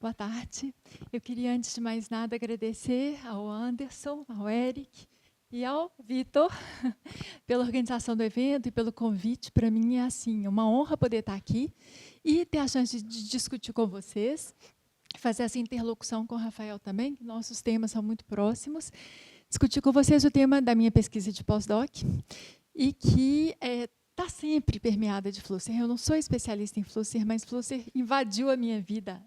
Boa tarde. Eu queria, antes de mais nada, agradecer ao Anderson, ao Eric e ao Vitor pela organização do evento e pelo convite. Para mim é assim, uma honra poder estar aqui e ter a chance de discutir com vocês, fazer essa interlocução com o Rafael também, que nossos temas são muito próximos. Discutir com vocês o tema da minha pesquisa de pós-doc e que está sempre permeada de Flusser. Eu não sou especialista em Flusser, mas Flusser invadiu a minha vida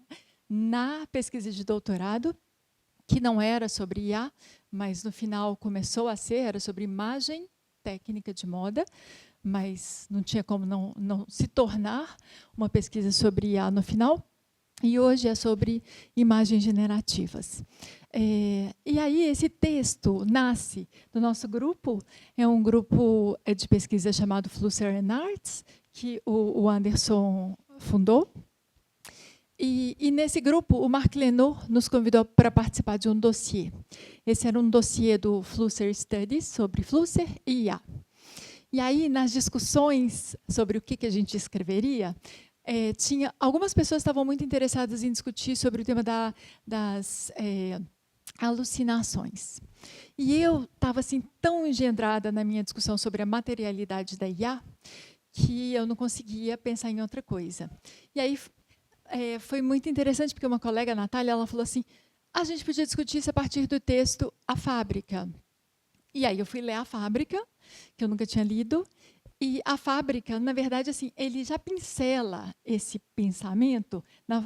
na pesquisa de doutorado, que não era sobre IA, mas no final começou a ser, era sobre imagem técnica de moda, mas não tinha como não se tornar uma pesquisa sobre IA no final. E hoje é sobre imagens generativas. E aí, esse texto nasce do nosso grupo, é um grupo de pesquisa chamado Flusser and Arts, que o Anderson fundou. E nesse grupo, o Marc Lenot nos convidou para participar de um dossiê. Esse era um dossiê do Flusser Studies, sobre Flusser e IA. E aí, nas discussões sobre o que a gente escreveria, tinha algumas pessoas estavam muito interessadas em discutir sobre o tema das alucinações. E eu estava assim, tão engendrada na minha discussão sobre a materialidade da IA, que eu não conseguia pensar em outra coisa. E aí, foi muito interessante, porque uma colega, a Natália, ela falou assim, a gente podia discutir isso a partir do texto A Fábrica. E aí eu fui ler A Fábrica, que eu nunca tinha lido, e A Fábrica, na verdade, assim, ele já pincela esse pensamento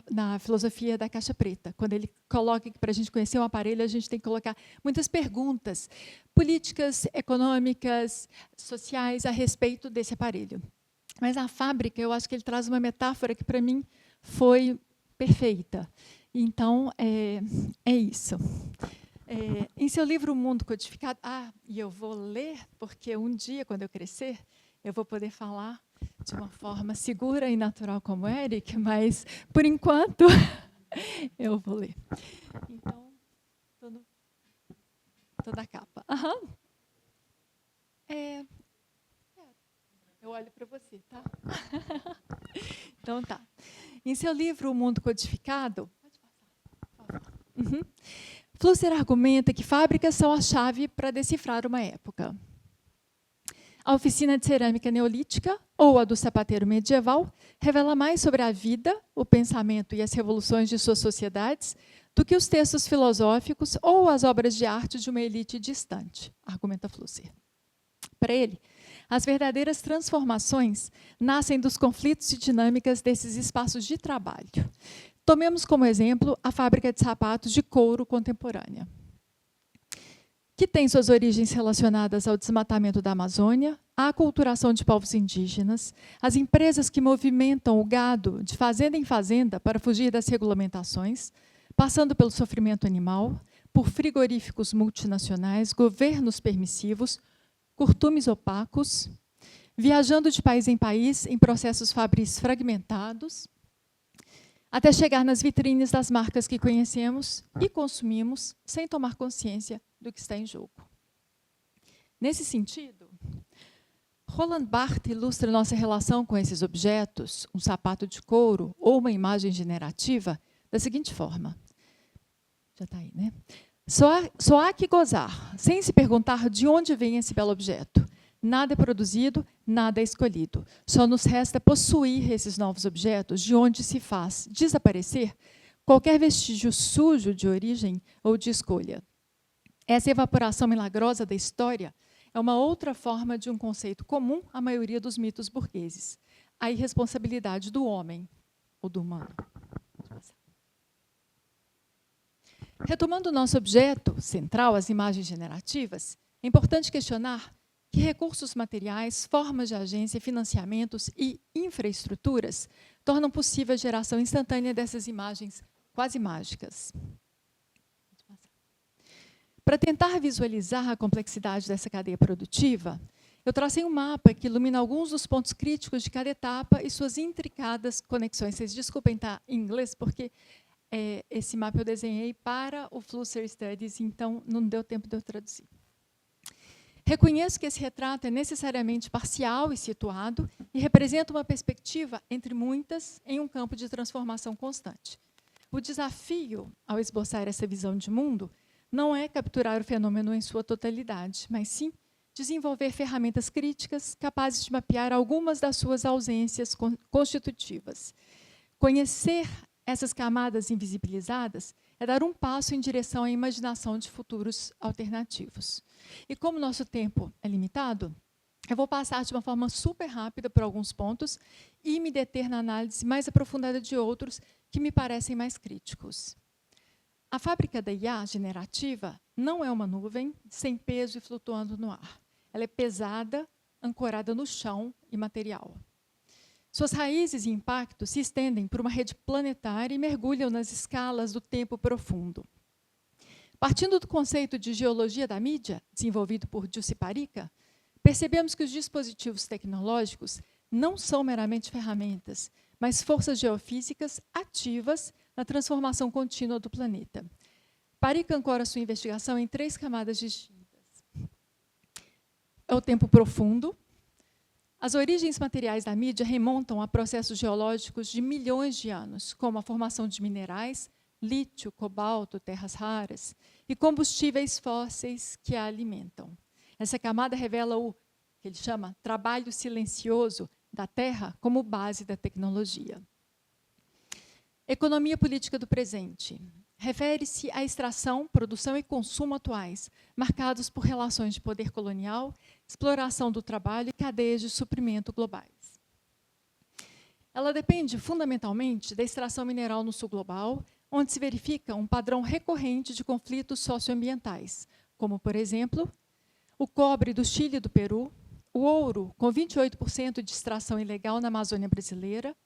na filosofia da caixa preta. Quando ele coloca que, para a gente conhecer um aparelho, a gente tem que colocar muitas perguntas políticas, econômicas, sociais, a respeito desse aparelho. Mas A Fábrica, eu acho que ele traz uma metáfora que, para mim, foi perfeita. Então, é isso. Em seu livro O Mundo Codificado, e eu vou ler, porque um dia, quando eu crescer, eu vou poder falar de uma forma segura e natural como Eric, mas, por enquanto, eu vou ler. Então, estou na capa. Eu olho para você, tá? Então, tá. Em seu livro O Mundo Codificado, pode passar, por favor. Flusser argumenta que fábricas são a chave para decifrar uma época. A oficina de cerâmica neolítica, ou a do sapateiro medieval, revela mais sobre a vida, o pensamento e as revoluções de suas sociedades do que os textos filosóficos ou as obras de arte de uma elite distante, argumenta Flusser. Para ele, as verdadeiras transformações nascem dos conflitos e dinâmicas desses espaços de trabalho. Tomemos como exemplo a fábrica de sapatos de couro contemporânea, que tem suas origens relacionadas ao desmatamento da Amazônia, à aculturação de povos indígenas, as empresas que movimentam o gado de fazenda em fazenda para fugir das regulamentações, passando pelo sofrimento animal, por frigoríficos multinacionais, governos permissivos, curtumes opacos, viajando de país em país em processos fabris fragmentados, até chegar nas vitrines das marcas que conhecemos e consumimos sem tomar consciência do que está em jogo. Nesse sentido, Roland Barthes ilustra nossa relação com esses objetos, um sapato de couro ou uma imagem generativa, da seguinte forma. Já está aí, né? Só há que gozar, sem se perguntar de onde vem esse belo objeto. Nada é produzido, nada é escolhido. Só nos resta possuir esses novos objetos, de onde se faz desaparecer qualquer vestígio sujo de origem ou de escolha. Essa evaporação milagrosa da história é uma outra forma de um conceito comum à maioria dos mitos burgueses, a irresponsabilidade do homem, ou do humano. Retomando o nosso objeto central, as imagens generativas, é importante questionar que recursos materiais, formas de agência, financiamentos e infraestruturas tornam possível a geração instantânea dessas imagens quase mágicas. Para tentar visualizar a complexidade dessa cadeia produtiva, eu tracei um mapa que ilumina alguns dos pontos críticos de cada etapa e suas intricadas conexões. Vocês desculpem estar em inglês, porque esse mapa eu desenhei para o Flusser Studies, então não deu tempo de eu traduzir. Reconheço que esse retrato é necessariamente parcial e situado e representa uma perspectiva entre muitas em um campo de transformação constante. O desafio, ao esboçar essa visão de mundo, não é capturar o fenômeno em sua totalidade, mas sim desenvolver ferramentas críticas capazes de mapear algumas das suas ausências constitutivas. Conhecer essas camadas invisibilizadas é dar um passo em direção à imaginação de futuros alternativos. E como nosso tempo é limitado, eu vou passar de uma forma super rápida por alguns pontos e me deter na análise mais aprofundada de outros que me parecem mais críticos. A fábrica da IA generativa não é uma nuvem sem peso e flutuando no ar. Ela é pesada, ancorada no chão e material. Suas raízes e impactos se estendem por uma rede planetária e mergulham nas escalas do tempo profundo. Partindo do conceito de geologia da mídia, desenvolvido por Jussi Parikka, percebemos que os dispositivos tecnológicos não são meramente ferramentas, mas forças geofísicas ativas na transformação contínua do planeta. Parikka ancora sua investigação em 3 camadas distintas. É o tempo profundo. As origens materiais da mídia remontam a processos geológicos de milhões de anos, como a formação de minerais, lítio, cobalto, terras raras, e combustíveis fósseis que a alimentam. Essa camada revela o que ele chama trabalho silencioso da Terra como base da tecnologia. Economia política do presente. Refere-se à extração, produção e consumo atuais, marcados por relações de poder colonial, exploração do trabalho e cadeias de suprimento globais. Ela depende fundamentalmente da extração mineral no sul global, onde se verifica um padrão recorrente de conflitos socioambientais, como, por exemplo, o cobre do Chile e do Peru, o ouro, com 28% de extração ilegal na Amazônia brasileira,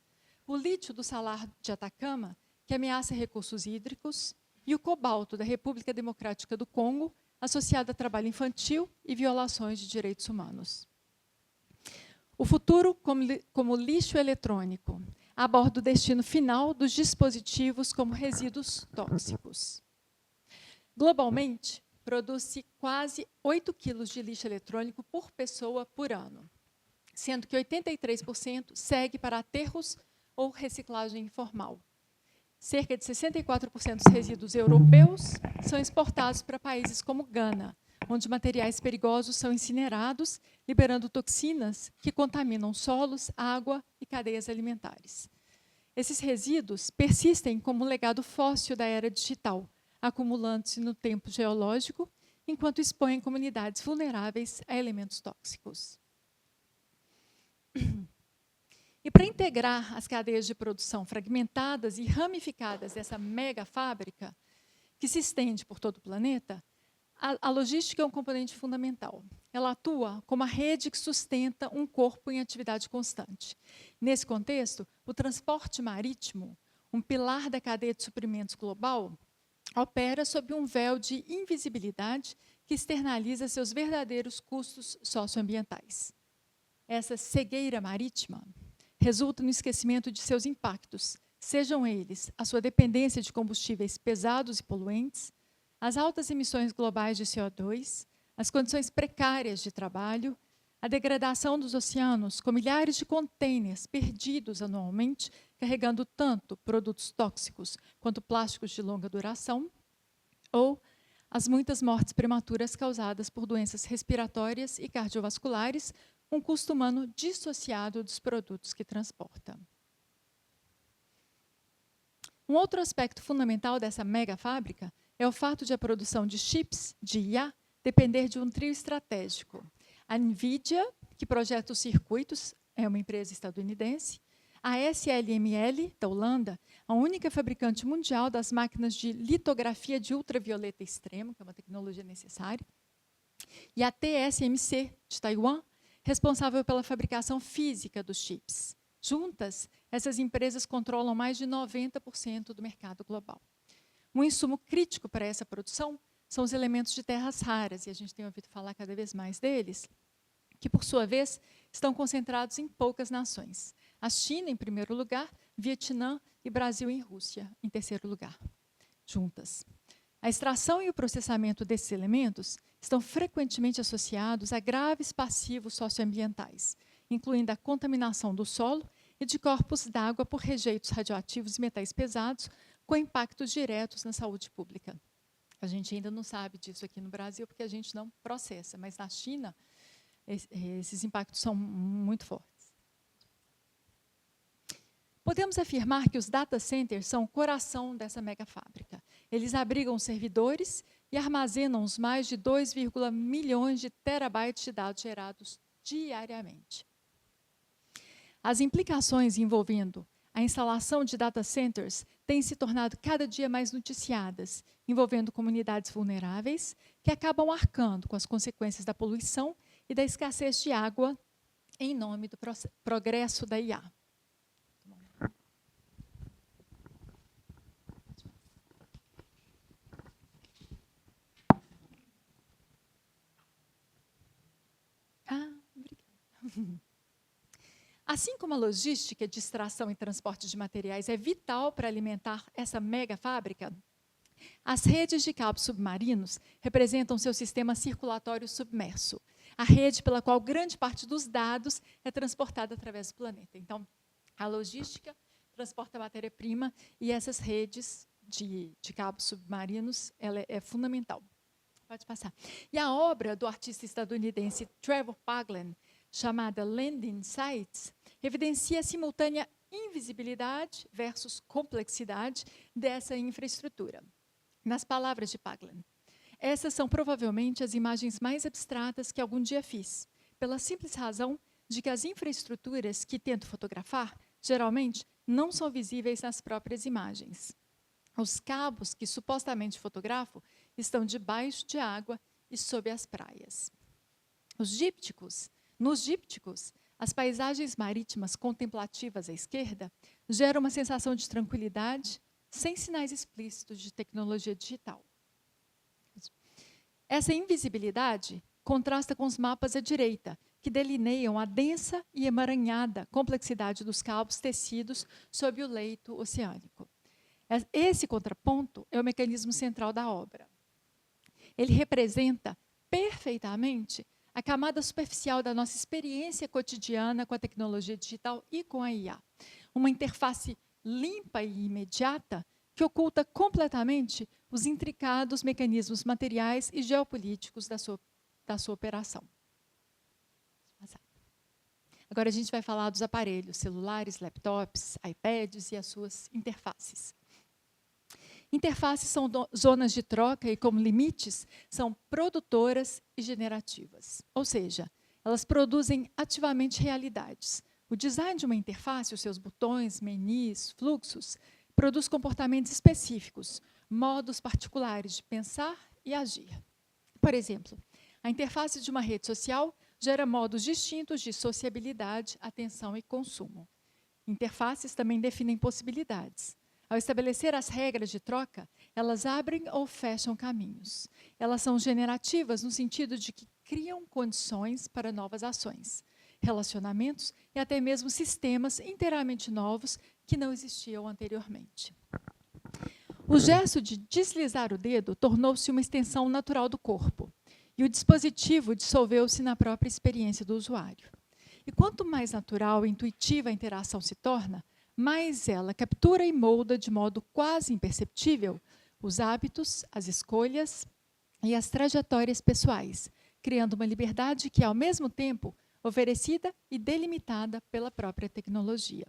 o lítio do Salar de Atacama, que ameaça recursos hídricos, e o cobalto da República Democrática do Congo, associado a trabalho infantil e violações de direitos humanos. O futuro como lixo eletrônico aborda o destino final dos dispositivos como resíduos tóxicos. Globalmente, produz-se quase 8 quilos de lixo eletrônico por pessoa por ano, sendo que 83% segue para aterros ou reciclagem informal. Cerca de 64% dos resíduos europeus são exportados para países como Gana, onde materiais perigosos são incinerados, liberando toxinas que contaminam solos, água e cadeias alimentares. Esses resíduos persistem como legado fóssil da era digital, acumulando-se no tempo geológico, enquanto expõem comunidades vulneráveis a elementos tóxicos. E para integrar as cadeias de produção fragmentadas e ramificadas dessa mega fábrica, que se estende por todo o planeta, a logística é um componente fundamental. Ela atua como a rede que sustenta um corpo em atividade constante. Nesse contexto, o transporte marítimo, um pilar da cadeia de suprimentos global, opera sob um véu de invisibilidade que externaliza seus verdadeiros custos socioambientais. Essa cegueira marítima resulta no esquecimento de seus impactos, sejam eles a sua dependência de combustíveis pesados e poluentes, as altas emissões globais de CO2, as condições precárias de trabalho, a degradação dos oceanos, com milhares de contêineres perdidos anualmente, carregando tanto produtos tóxicos quanto plásticos de longa duração, ou as muitas mortes prematuras causadas por doenças respiratórias e cardiovasculares, um custo humano dissociado dos produtos que transporta. Um outro aspecto fundamental dessa mega fábrica é o fato de a produção de chips de IA depender de um trio estratégico. A NVIDIA, que projeta os circuitos, é uma empresa estadunidense, a SLML, da Holanda, a única fabricante mundial das máquinas de litografia de ultravioleta extremo, que é uma tecnologia necessária, e a TSMC, de Taiwan, responsável pela fabricação física dos chips. Juntas, essas empresas controlam mais de 90% do mercado global. Um insumo crítico para essa produção são os elementos de terras raras, e a gente tem ouvido falar cada vez mais deles, que, por sua vez, estão concentrados em poucas nações. A China, em primeiro lugar, Vietnã e Brasil e Rússia, em terceiro lugar, juntas. A extração e o processamento desses elementos estão frequentemente associados a graves passivos socioambientais, incluindo a contaminação do solo e de corpos d'água por rejeitos radioativos e metais pesados, com impactos diretos na saúde pública. A gente ainda não sabe disso aqui no Brasil, porque a gente não processa, mas na China, esses impactos são muito fortes. Podemos afirmar que os data centers são o coração dessa mega fábrica. Eles abrigam servidores e armazenam os mais de 2,1 milhões de terabytes de dados gerados diariamente. As implicações envolvendo a instalação de data centers têm se tornado cada dia mais noticiadas, envolvendo comunidades vulneráveis que acabam arcando com as consequências da poluição e da escassez de água em nome do progresso da IA. Obrigada. Assim como a logística de extração e transporte de materiais é vital para alimentar essa mega fábrica, as redes de cabos submarinos representam seu sistema circulatório submerso, a rede pela qual grande parte dos dados é transportada através do planeta. Então, a logística transporta matéria-prima e essas redes de cabos submarinos ela é fundamental. Pode passar. E a obra do artista estadunidense Trevor Paglen, chamada Landing Sites, evidencia a simultânea invisibilidade versus complexidade dessa infraestrutura. Nas palavras de Paglen, essas são provavelmente as imagens mais abstratas que algum dia fiz, pela simples razão de que as infraestruturas que tento fotografar, geralmente, não são visíveis nas próprias imagens. Os cabos que supostamente fotografo estão debaixo de água e sob as praias. Nos dípticos, as paisagens marítimas contemplativas à esquerda geram uma sensação de tranquilidade sem sinais explícitos de tecnologia digital. Essa invisibilidade contrasta com os mapas à direita, que delineiam a densa e emaranhada complexidade dos cabos tecidos sob o leito oceânico. Esse contraponto é o mecanismo central da obra. Ele representa perfeitamente a camada superficial da nossa experiência cotidiana com a tecnologia digital e com a IA. Uma interface limpa e imediata que oculta completamente os intricados mecanismos materiais e geopolíticos da sua operação. Agora a gente vai falar dos aparelhos, celulares, laptops, iPads e as suas interfaces. Interfaces são zonas de troca e, como limites, são produtoras e generativas. Ou seja, elas produzem ativamente realidades. O design de uma interface, os seus botões, menus, fluxos, produz comportamentos específicos, modos particulares de pensar e agir. Por exemplo, a interface de uma rede social gera modos distintos de sociabilidade, atenção e consumo. Interfaces também definem possibilidades. Ao estabelecer as regras de troca, elas abrem ou fecham caminhos. Elas são generativas no sentido de que criam condições para novas ações, relacionamentos e até mesmo sistemas inteiramente novos que não existiam anteriormente. O gesto de deslizar o dedo tornou-se uma extensão natural do corpo, e o dispositivo dissolveu-se na própria experiência do usuário. E quanto mais natural e intuitiva a interação se torna, mais ela captura e molda de modo quase imperceptível os hábitos, as escolhas e as trajetórias pessoais, criando uma liberdade que é, ao mesmo tempo, oferecida e delimitada pela própria tecnologia.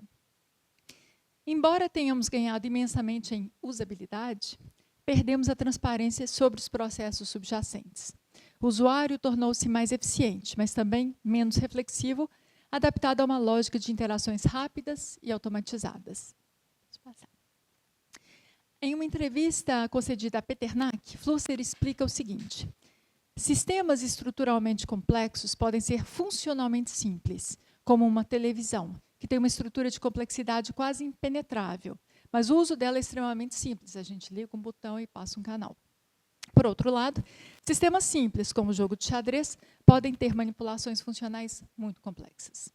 Embora tenhamos ganhado imensamente em usabilidade, perdemos a transparência sobre os processos subjacentes. O usuário tornou-se mais eficiente, mas também menos reflexivo, adaptado a uma lógica de interações rápidas e automatizadas. Em uma entrevista concedida a Peternak, Flusser explica o seguinte: sistemas estruturalmente complexos podem ser funcionalmente simples, como uma televisão, que tem uma estrutura de complexidade quase impenetrável, mas o uso dela é extremamente simples. A gente liga um botão e passa um canal. Por outro lado, sistemas simples, como o jogo de xadrez, podem ter manipulações funcionais muito complexas.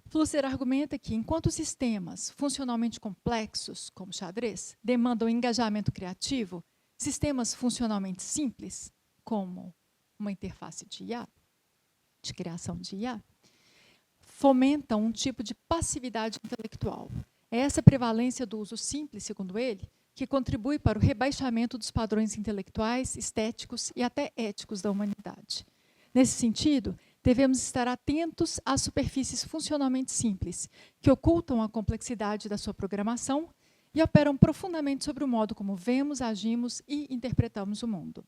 Flusser argumenta que, enquanto sistemas funcionalmente complexos, como xadrez, demandam engajamento criativo, sistemas funcionalmente simples, como uma interface de IA, de criação de IA, fomentam um tipo de passividade intelectual. É essa prevalência do uso simples, segundo ele, que contribui para o rebaixamento dos padrões intelectuais, estéticos e até éticos da humanidade. Nesse sentido, devemos estar atentos às superfícies funcionalmente simples, que ocultam a complexidade da sua programação e operam profundamente sobre o modo como vemos, agimos e interpretamos o mundo.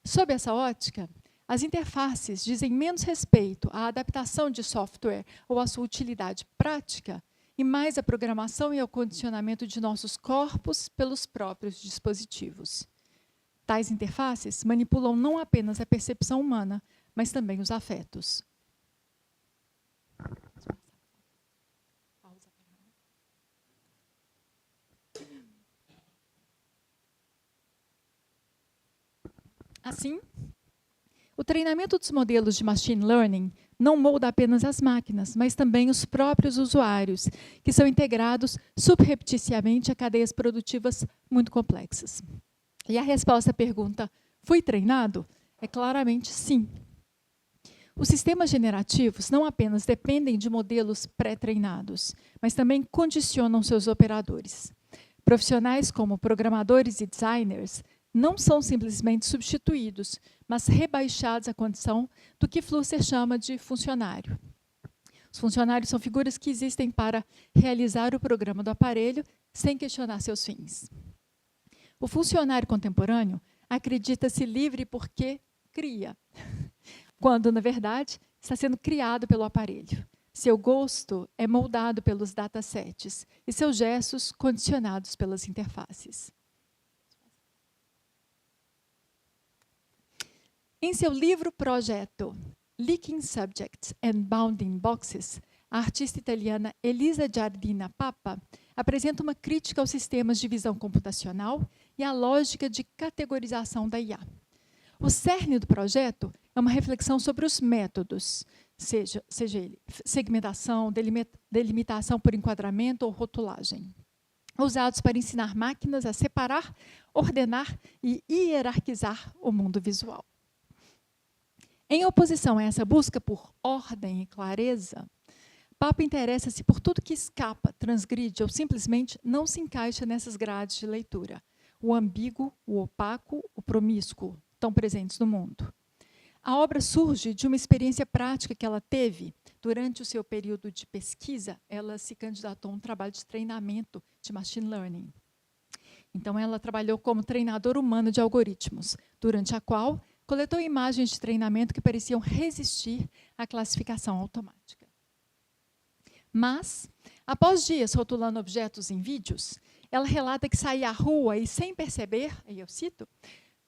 Sob essa ótica, as interfaces dizem menos respeito à adaptação de software ou à sua utilidade prática, e mais à programação e ao condicionamento de nossos corpos pelos próprios dispositivos. Tais interfaces manipulam não apenas a percepção humana, mas também os afetos. Assim, o treinamento dos modelos de machine learning não molda apenas as máquinas, mas também os próprios usuários, que são integrados subrepticiamente a cadeias produtivas muito complexas. E a resposta à pergunta, fui treinado? É claramente sim. Os sistemas generativos não apenas dependem de modelos pré-treinados, mas também condicionam seus operadores. Profissionais como programadores e designers não são simplesmente substituídos, mas rebaixados à condição do que Flusser chama de funcionário. Os funcionários são figuras que existem para realizar o programa do aparelho sem questionar seus fins. O funcionário contemporâneo acredita-se livre porque cria, quando, na verdade, está sendo criado pelo aparelho. Seu gosto é moldado pelos datasets e seus gestos condicionados pelas interfaces. Em seu livro-projeto Leaking Subjects and Bounding Boxes, a artista italiana Elisa Giardina Papa apresenta uma crítica aos sistemas de visão computacional e à lógica de categorização da IA. O cerne do projeto é uma reflexão sobre os métodos, seja ele segmentação, delimitação por enquadramento ou rotulagem, usados para ensinar máquinas a separar, ordenar e hierarquizar o mundo visual. Em oposição a essa busca por ordem e clareza, Papa interessa-se por tudo que escapa, transgride ou simplesmente não se encaixa nessas grades de leitura. O ambíguo, o opaco, o promíscuo, tão presentes no mundo. A obra surge de uma experiência prática que ela teve durante o seu período de pesquisa. Ela se candidatou a um trabalho de treinamento de machine learning. Então, ela trabalhou como treinadora humana de algoritmos, durante a qual coletou imagens de treinamento que pareciam resistir à classificação automática. Mas, após dias rotulando objetos em vídeos, ela relata que saía à rua e, sem perceber, aí eu cito,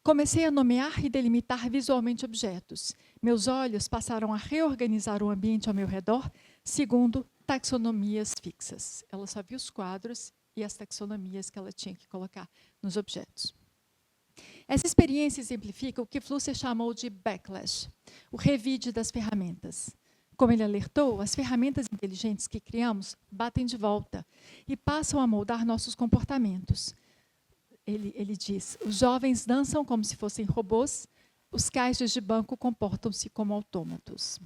comecei a nomear e delimitar visualmente objetos. Meus olhos passaram a reorganizar o ambiente ao meu redor, segundo taxonomias fixas. Ela só via os quadros e as taxonomias que ela tinha que colocar nos objetos. Essa experiência exemplifica o que Flusser chamou de backlash, o revide das ferramentas. Como ele alertou, as ferramentas inteligentes que criamos batem de volta e passam a moldar nossos comportamentos. Ele diz, os jovens dançam como se fossem robôs, os caixas de banco comportam-se como autômatos.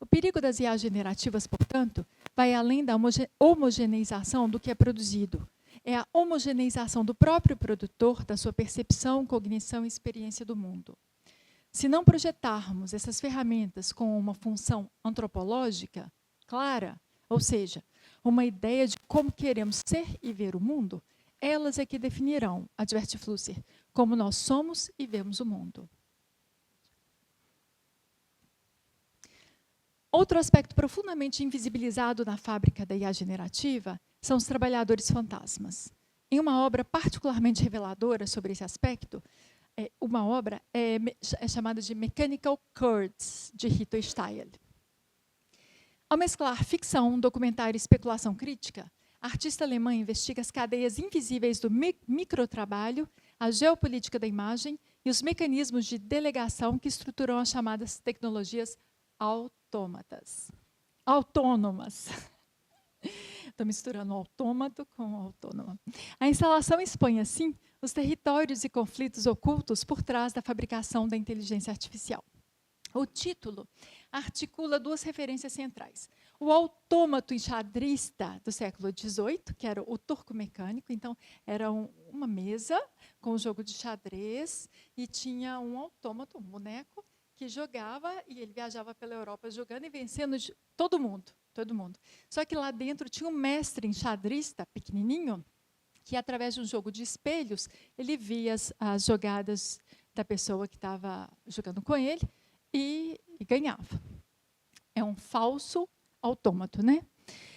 O perigo das IA generativas, portanto, vai além da homogeneização do que é produzido. É a homogeneização do próprio produtor, da sua percepção, cognição e experiência do mundo. Se não projetarmos essas ferramentas com uma função antropológica clara, ou seja, uma ideia de como queremos ser e ver o mundo, elas é que definirão, adverte Flusser, como nós somos e vemos o mundo. Outro aspecto profundamente invisibilizado na fábrica da IA generativa são os trabalhadores fantasmas. Em uma obra particularmente reveladora sobre esse aspecto, uma obra é chamada de Mechanical Kurds, de Rito Steil. Ao mesclar ficção, documentário e especulação crítica, a artista alemã investiga as cadeias invisíveis do microtrabalho, a geopolítica da imagem e os mecanismos de delegação que estruturam as chamadas tecnologias autônomas. Estou misturando o autômato com o autônoma. A instalação expõe, assim, os territórios e conflitos ocultos por trás da fabricação da inteligência artificial. O título articula duas referências centrais. O autômato enxadrista do século XVIII, que era o turco mecânico, então era uma mesa com um jogo de xadrez e tinha um autômato, um boneco, que jogava e ele viajava pela Europa jogando e vencendo todo mundo. Só que lá dentro tinha um mestre enxadrista, pequenininho, que através de um jogo de espelhos, ele via as jogadas da pessoa que estava jogando com ele e ganhava. É um falso autômato, né?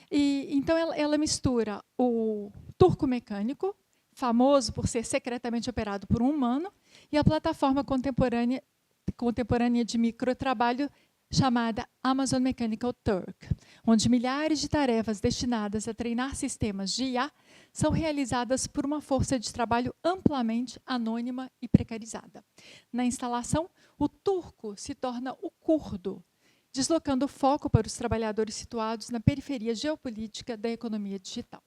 Então ela mistura o turco mecânico, famoso por ser secretamente operado por um humano, e a plataforma contemporânea de microtrabalho chamada Amazon Mechanical Turk, onde milhares de tarefas destinadas a treinar sistemas de IA são realizadas por uma força de trabalho amplamente anônima e precarizada. Na instalação, o turco se torna o curdo, deslocando o foco para os trabalhadores situados na periferia geopolítica da economia digital.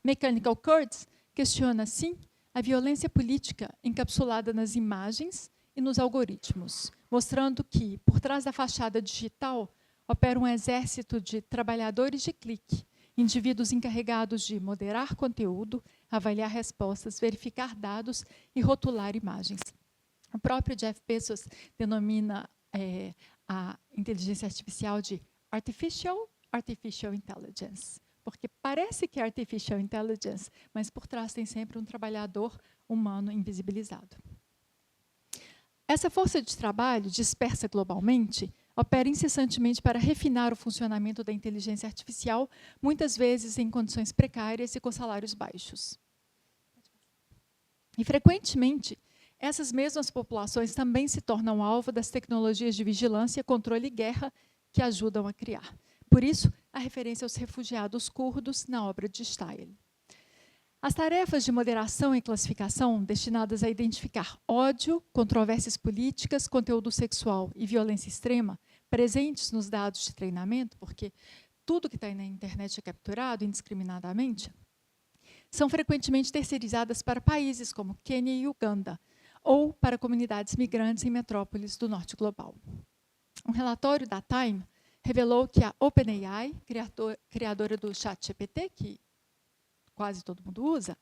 Mechanical Kurds questiona, sim, a violência política encapsulada nas imagens e nos algoritmos, mostrando que, por trás da fachada digital, opera um exército de trabalhadores de clique, indivíduos encarregados de moderar conteúdo, avaliar respostas, verificar dados e rotular imagens. O próprio Jeff Bezos denomina a inteligência artificial de Artificial Intelligence, porque parece que é Artificial Intelligence, mas por trás tem sempre um trabalhador humano invisibilizado. Essa força de trabalho, dispersa globalmente, opera incessantemente para refinar o funcionamento da inteligência artificial, muitas vezes em condições precárias e com salários baixos. E, frequentemente, essas mesmas populações também se tornam alvo das tecnologias de vigilância, controle e guerra que ajudam a criar. Por isso, a referência aos refugiados curdos na obra de Steil. As tarefas de moderação e classificação destinadas a identificar ódio, controvérsias políticas, conteúdo sexual e violência extrema presentes nos dados de treinamento, porque tudo que está aí na internet é capturado indiscriminadamente, são frequentemente terceirizadas para países como Quênia e Uganda, ou para comunidades migrantes em metrópoles do norte global. Um relatório da Time revelou que a OpenAI, criadora do ChatGPT, que quase todo mundo usa,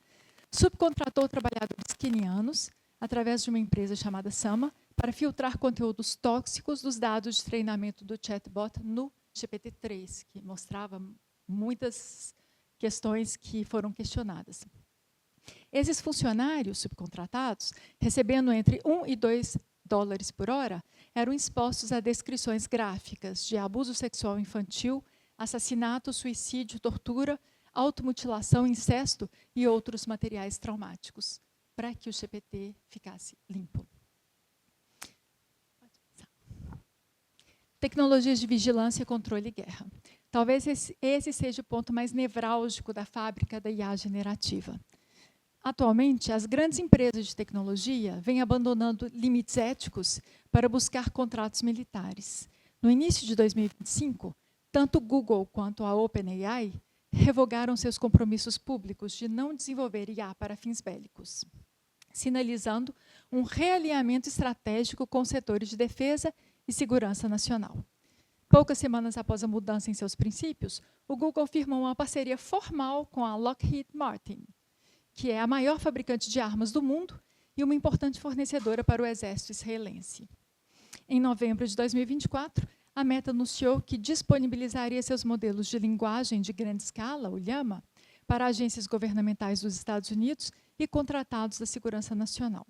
subcontratou trabalhadores quenianos, através de uma empresa chamada Sama, para filtrar conteúdos tóxicos dos dados de treinamento do chatbot no GPT-3, que mostrava muitas questões que foram questionadas. Esses funcionários subcontratados, recebendo entre 1 e 2 dólares por hora, eram expostos a descrições gráficas de abuso sexual infantil, assassinato, suicídio, tortura, automutilação, incesto e outros materiais traumáticos, para que o GPT ficasse limpo. Tecnologias de vigilância, controle e guerra. Talvez esse seja o ponto mais nevrálgico da fábrica da IA generativa. Atualmente, as grandes empresas de tecnologia vêm abandonando limites éticos para buscar contratos militares. No início de 2025, tanto o Google quanto a OpenAI revogaram seus compromissos públicos de não desenvolver IA para fins bélicos, sinalizando um realinhamento estratégico com os setores de defesa e segurança nacional. Poucas semanas após a mudança em seus princípios, o Google firmou uma parceria formal com a Lockheed Martin, que é a maior fabricante de armas do mundo e uma importante fornecedora para o exército israelense. Em novembro de 2024, a Meta anunciou que disponibilizaria seus modelos de linguagem de grande escala, o Llama, para agências governamentais dos Estados Unidos e contratados da segurança nacional.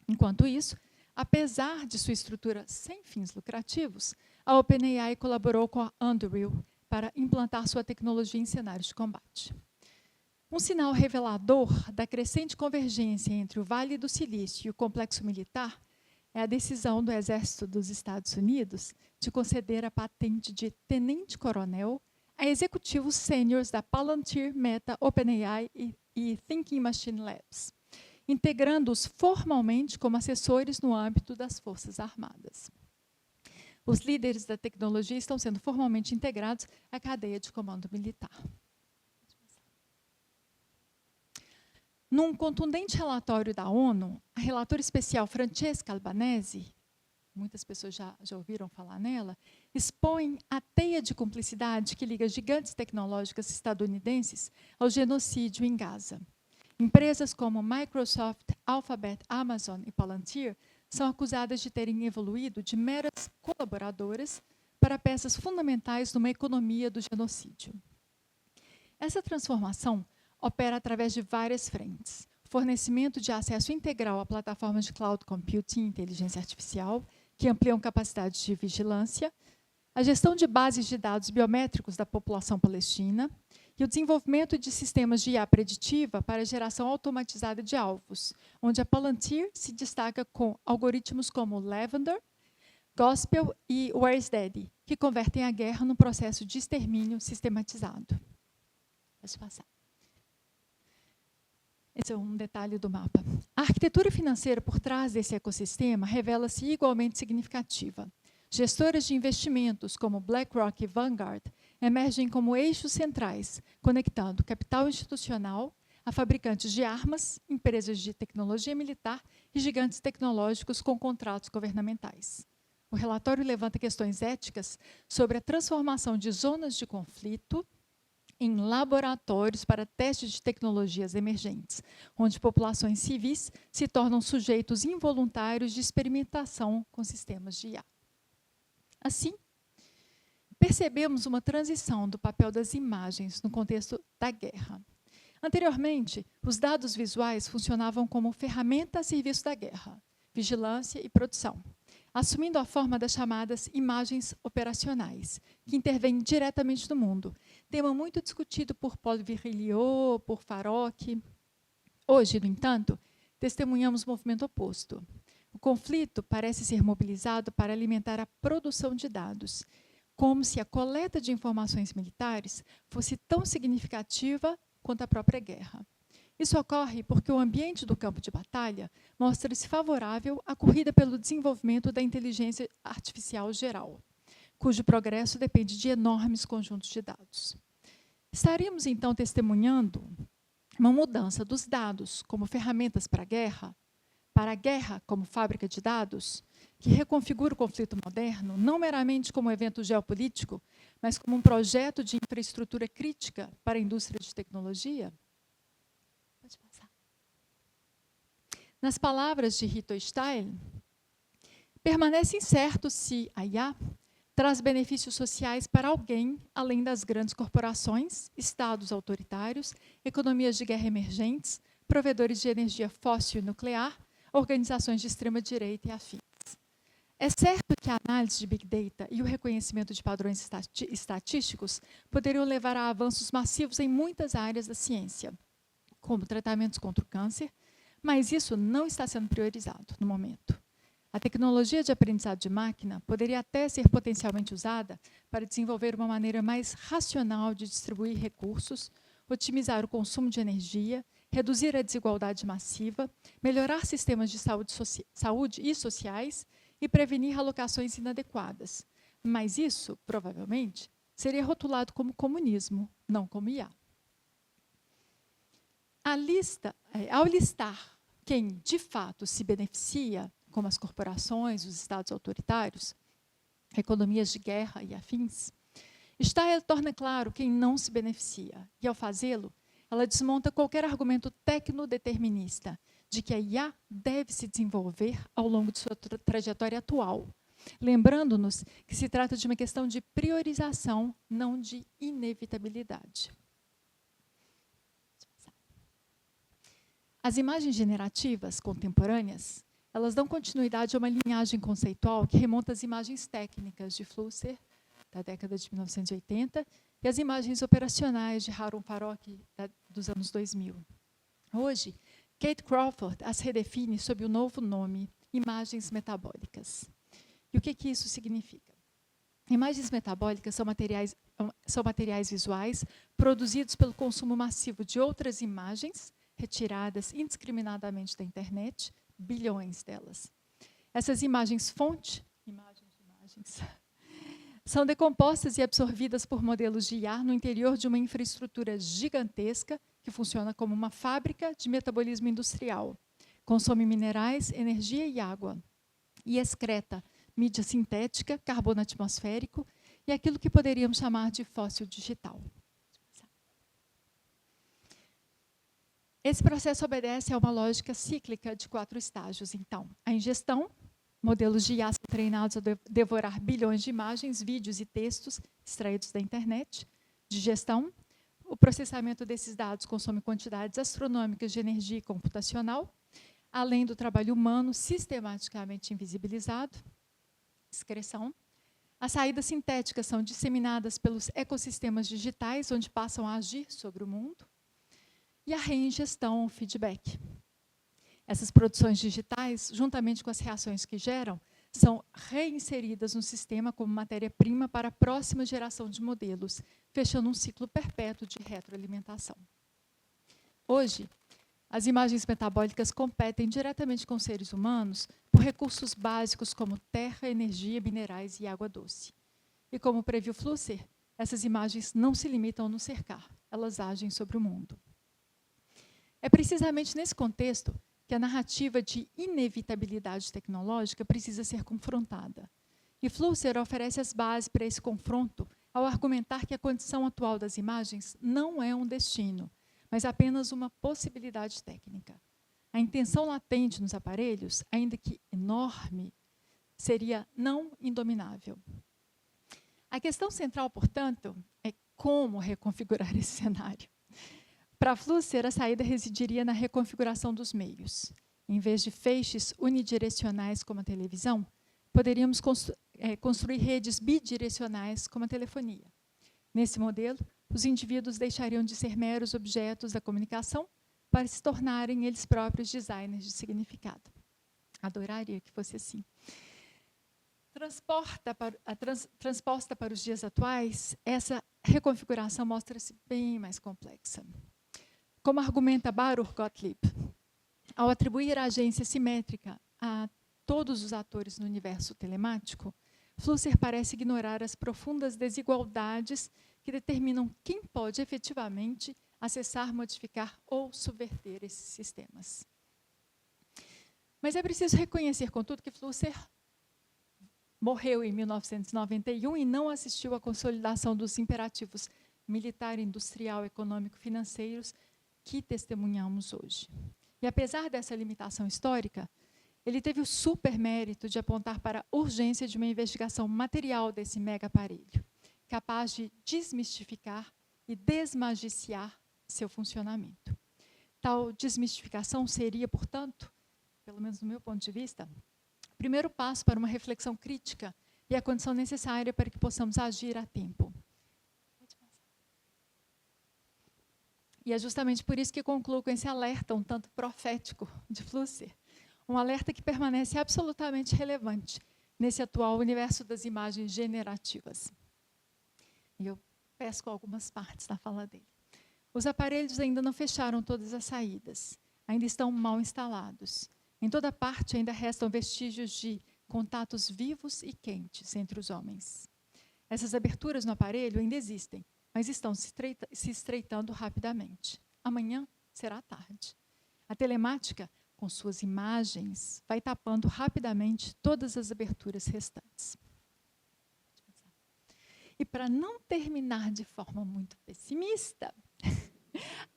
Enquanto isso, apesar de sua estrutura sem fins lucrativos, a OpenAI colaborou com a Anduril para implantar sua tecnologia em cenários de combate. Um sinal revelador da crescente convergência entre o Vale do Silício e o complexo militar é a decisão do Exército dos Estados Unidos de conceder a patente de tenente-coronel a executivos sêniores da Palantir, Meta, OpenAI e Thinking Machine Labs, integrando-os formalmente como assessores no âmbito das Forças Armadas. Os líderes da tecnologia estão sendo formalmente integrados à cadeia de comando militar. Num contundente relatório da ONU, a relatora especial Francesca Albanese muitas pessoas já ouviram falar nela, expõe a teia de cumplicidade que liga gigantes tecnológicas estadunidenses ao genocídio em Gaza. Empresas como Microsoft, Alphabet, Amazon e Palantir são acusadas de terem evoluído de meras colaboradoras para peças fundamentais numa economia do genocídio. Essa transformação opera através de várias frentes: fornecimento de acesso integral a plataformas de cloud computing e inteligência artificial, que ampliam capacidades de vigilância, a gestão de bases de dados biométricos da população palestina e o desenvolvimento de sistemas de IA preditiva para a geração automatizada de alvos, onde a Palantir se destaca com algoritmos como Lavender, Gospel e Where's Daddy, que convertem a guerra num processo de extermínio sistematizado. Pode passar. Esse é um detalhe do mapa. A arquitetura financeira por trás desse ecossistema revela-se igualmente significativa. Gestoras de investimentos como BlackRock e Vanguard emergem como eixos centrais, conectando capital institucional a fabricantes de armas, empresas de tecnologia militar e gigantes tecnológicos com contratos governamentais. O relatório levanta questões éticas sobre a transformação de zonas de conflito em laboratórios para testes de tecnologias emergentes, onde populações civis se tornam sujeitos involuntários de experimentação com sistemas de IA. Assim, percebemos uma transição do papel das imagens no contexto da guerra. Anteriormente, os dados visuais funcionavam como ferramenta a serviço da guerra, vigilância e produção, assumindo a forma das chamadas imagens operacionais, que intervêm diretamente no mundo, tema muito discutido por Paul Virilio, por Farok. Hoje, no entanto, testemunhamos o movimento oposto. O conflito parece ser mobilizado para alimentar a produção de dados, como se a coleta de informações militares fosse tão significativa quanto a própria guerra. Isso ocorre porque o ambiente do campo de batalha mostra-se favorável à corrida pelo desenvolvimento da inteligência artificial geral, cujo progresso depende de enormes conjuntos de dados. Estaríamos, então, testemunhando uma mudança dos dados como ferramentas para a guerra como fábrica de dados, que reconfigura o conflito moderno, não meramente como um evento geopolítico, mas como um projeto de infraestrutura crítica para a indústria de tecnologia? Pode passar. Nas palavras de Rito Stein, permanece incerto se a IA traz benefícios sociais para alguém além das grandes corporações, estados autoritários, economias de guerra emergentes, provedores de energia fóssil e nuclear, organizações de extrema-direita e afins. É certo que a análise de Big Data e o reconhecimento de padrões estatísticos poderiam levar a avanços massivos em muitas áreas da ciência, como tratamentos contra o câncer, mas isso não está sendo priorizado no momento. A tecnologia de aprendizado de máquina poderia até ser potencialmente usada para desenvolver uma maneira mais racional de distribuir recursos, otimizar o consumo de energia, reduzir a desigualdade massiva, melhorar sistemas de saúde e sociais e prevenir alocações inadequadas. Mas isso, provavelmente, seria rotulado como comunismo, não como IA. Ao listar quem, de fato, se beneficia, como as corporações, os estados autoritários, economias de guerra e afins, Steyer torna claro quem não se beneficia. E, ao fazê-lo, ela desmonta qualquer argumento tecnodeterminista de que a IA deve se desenvolver ao longo de sua trajetória atual, lembrando-nos que se trata de uma questão de priorização, não de inevitabilidade. As imagens generativas contemporâneas, elas dão continuidade a uma linhagem conceitual que remonta às imagens técnicas de Flusser, da década de 1980, e as imagens operacionais de Harun Farok, dos anos 2000. Hoje, Kate Crawford as redefine sob o novo nome imagens metabólicas. E o que isso significa? Imagens metabólicas são materiais visuais produzidos pelo consumo massivo de outras imagens, retiradas indiscriminadamente da internet, bilhões delas. Essas imagens-fonte, são decompostas e absorvidas por modelos de IA no interior de uma infraestrutura gigantesca que funciona como uma fábrica de metabolismo industrial. Consome minerais, energia e água. E excreta mídia sintética, carbono atmosférico e aquilo que poderíamos chamar de fóssil digital. Esse processo obedece a uma lógica cíclica de 4 estágios, então. A ingestão, modelos de IA são treinados a devorar bilhões de imagens, vídeos e textos extraídos da internet. Digestão, o processamento desses dados consome quantidades astronômicas de energia computacional, além do trabalho humano sistematicamente invisibilizado. Excreção, as saídas sintéticas são disseminadas pelos ecossistemas digitais, onde passam a agir sobre o mundo. E a reingestão, o feedback. Essas produções digitais, juntamente com as reações que geram, são reinseridas no sistema como matéria-prima para a próxima geração de modelos, fechando um ciclo perpétuo de retroalimentação. Hoje, as imagens metabólicas competem diretamente com seres humanos por recursos básicos como terra, energia, minerais e água doce. E como previu Flusser, essas imagens não se limitam a nos cercar, elas agem sobre o mundo. É precisamente nesse contexto que a narrativa de inevitabilidade tecnológica precisa ser confrontada. E Flusser oferece as bases para esse confronto ao argumentar que a condição atual das imagens não é um destino, mas apenas uma possibilidade técnica. A intenção latente nos aparelhos, ainda que enorme, seria não indominável. A questão central, portanto, é como reconfigurar esse cenário. Para Flusser, a saída residiria na reconfiguração dos meios. Em vez de feixes unidirecionais como a televisão, poderíamos construir redes bidirecionais como a telefonia. Nesse modelo, os indivíduos deixariam de ser meros objetos da comunicação para se tornarem eles próprios designers de significado. Adoraria que fosse assim. Transposta para os dias atuais, essa reconfiguração mostra-se bem mais complexa. Como argumenta Baruch Gottlieb, ao atribuir a agência simétrica a todos os atores no universo telemático, Flusser parece ignorar as profundas desigualdades que determinam quem pode efetivamente acessar, modificar ou subverter esses sistemas. Mas é preciso reconhecer, contudo, que Flusser morreu em 1991 e não assistiu à consolidação dos imperativos militar, industrial, econômico, financeiros que testemunhamos hoje. E apesar dessa limitação histórica, ele teve o super mérito de apontar para a urgência de uma investigação material desse mega aparelho, capaz de desmistificar e desmagiciar seu funcionamento. Tal desmistificação seria, portanto, pelo menos do meu ponto de vista, o primeiro passo para uma reflexão crítica e a condição necessária para que possamos agir a tempo. E é justamente por isso que concluo com esse alerta um tanto profético de Flusser, um alerta que permanece absolutamente relevante nesse atual universo das imagens generativas. E eu pesco algumas partes da fala dele. Os aparelhos ainda não fecharam todas as saídas, ainda estão mal instalados. Em toda parte ainda restam vestígios de contatos vivos e quentes entre os homens. Essas aberturas no aparelho ainda existem, mas estão se estreitando rapidamente. Amanhã será tarde. A telemática, com suas imagens, vai tapando rapidamente todas as aberturas restantes. E para não terminar de forma muito pessimista,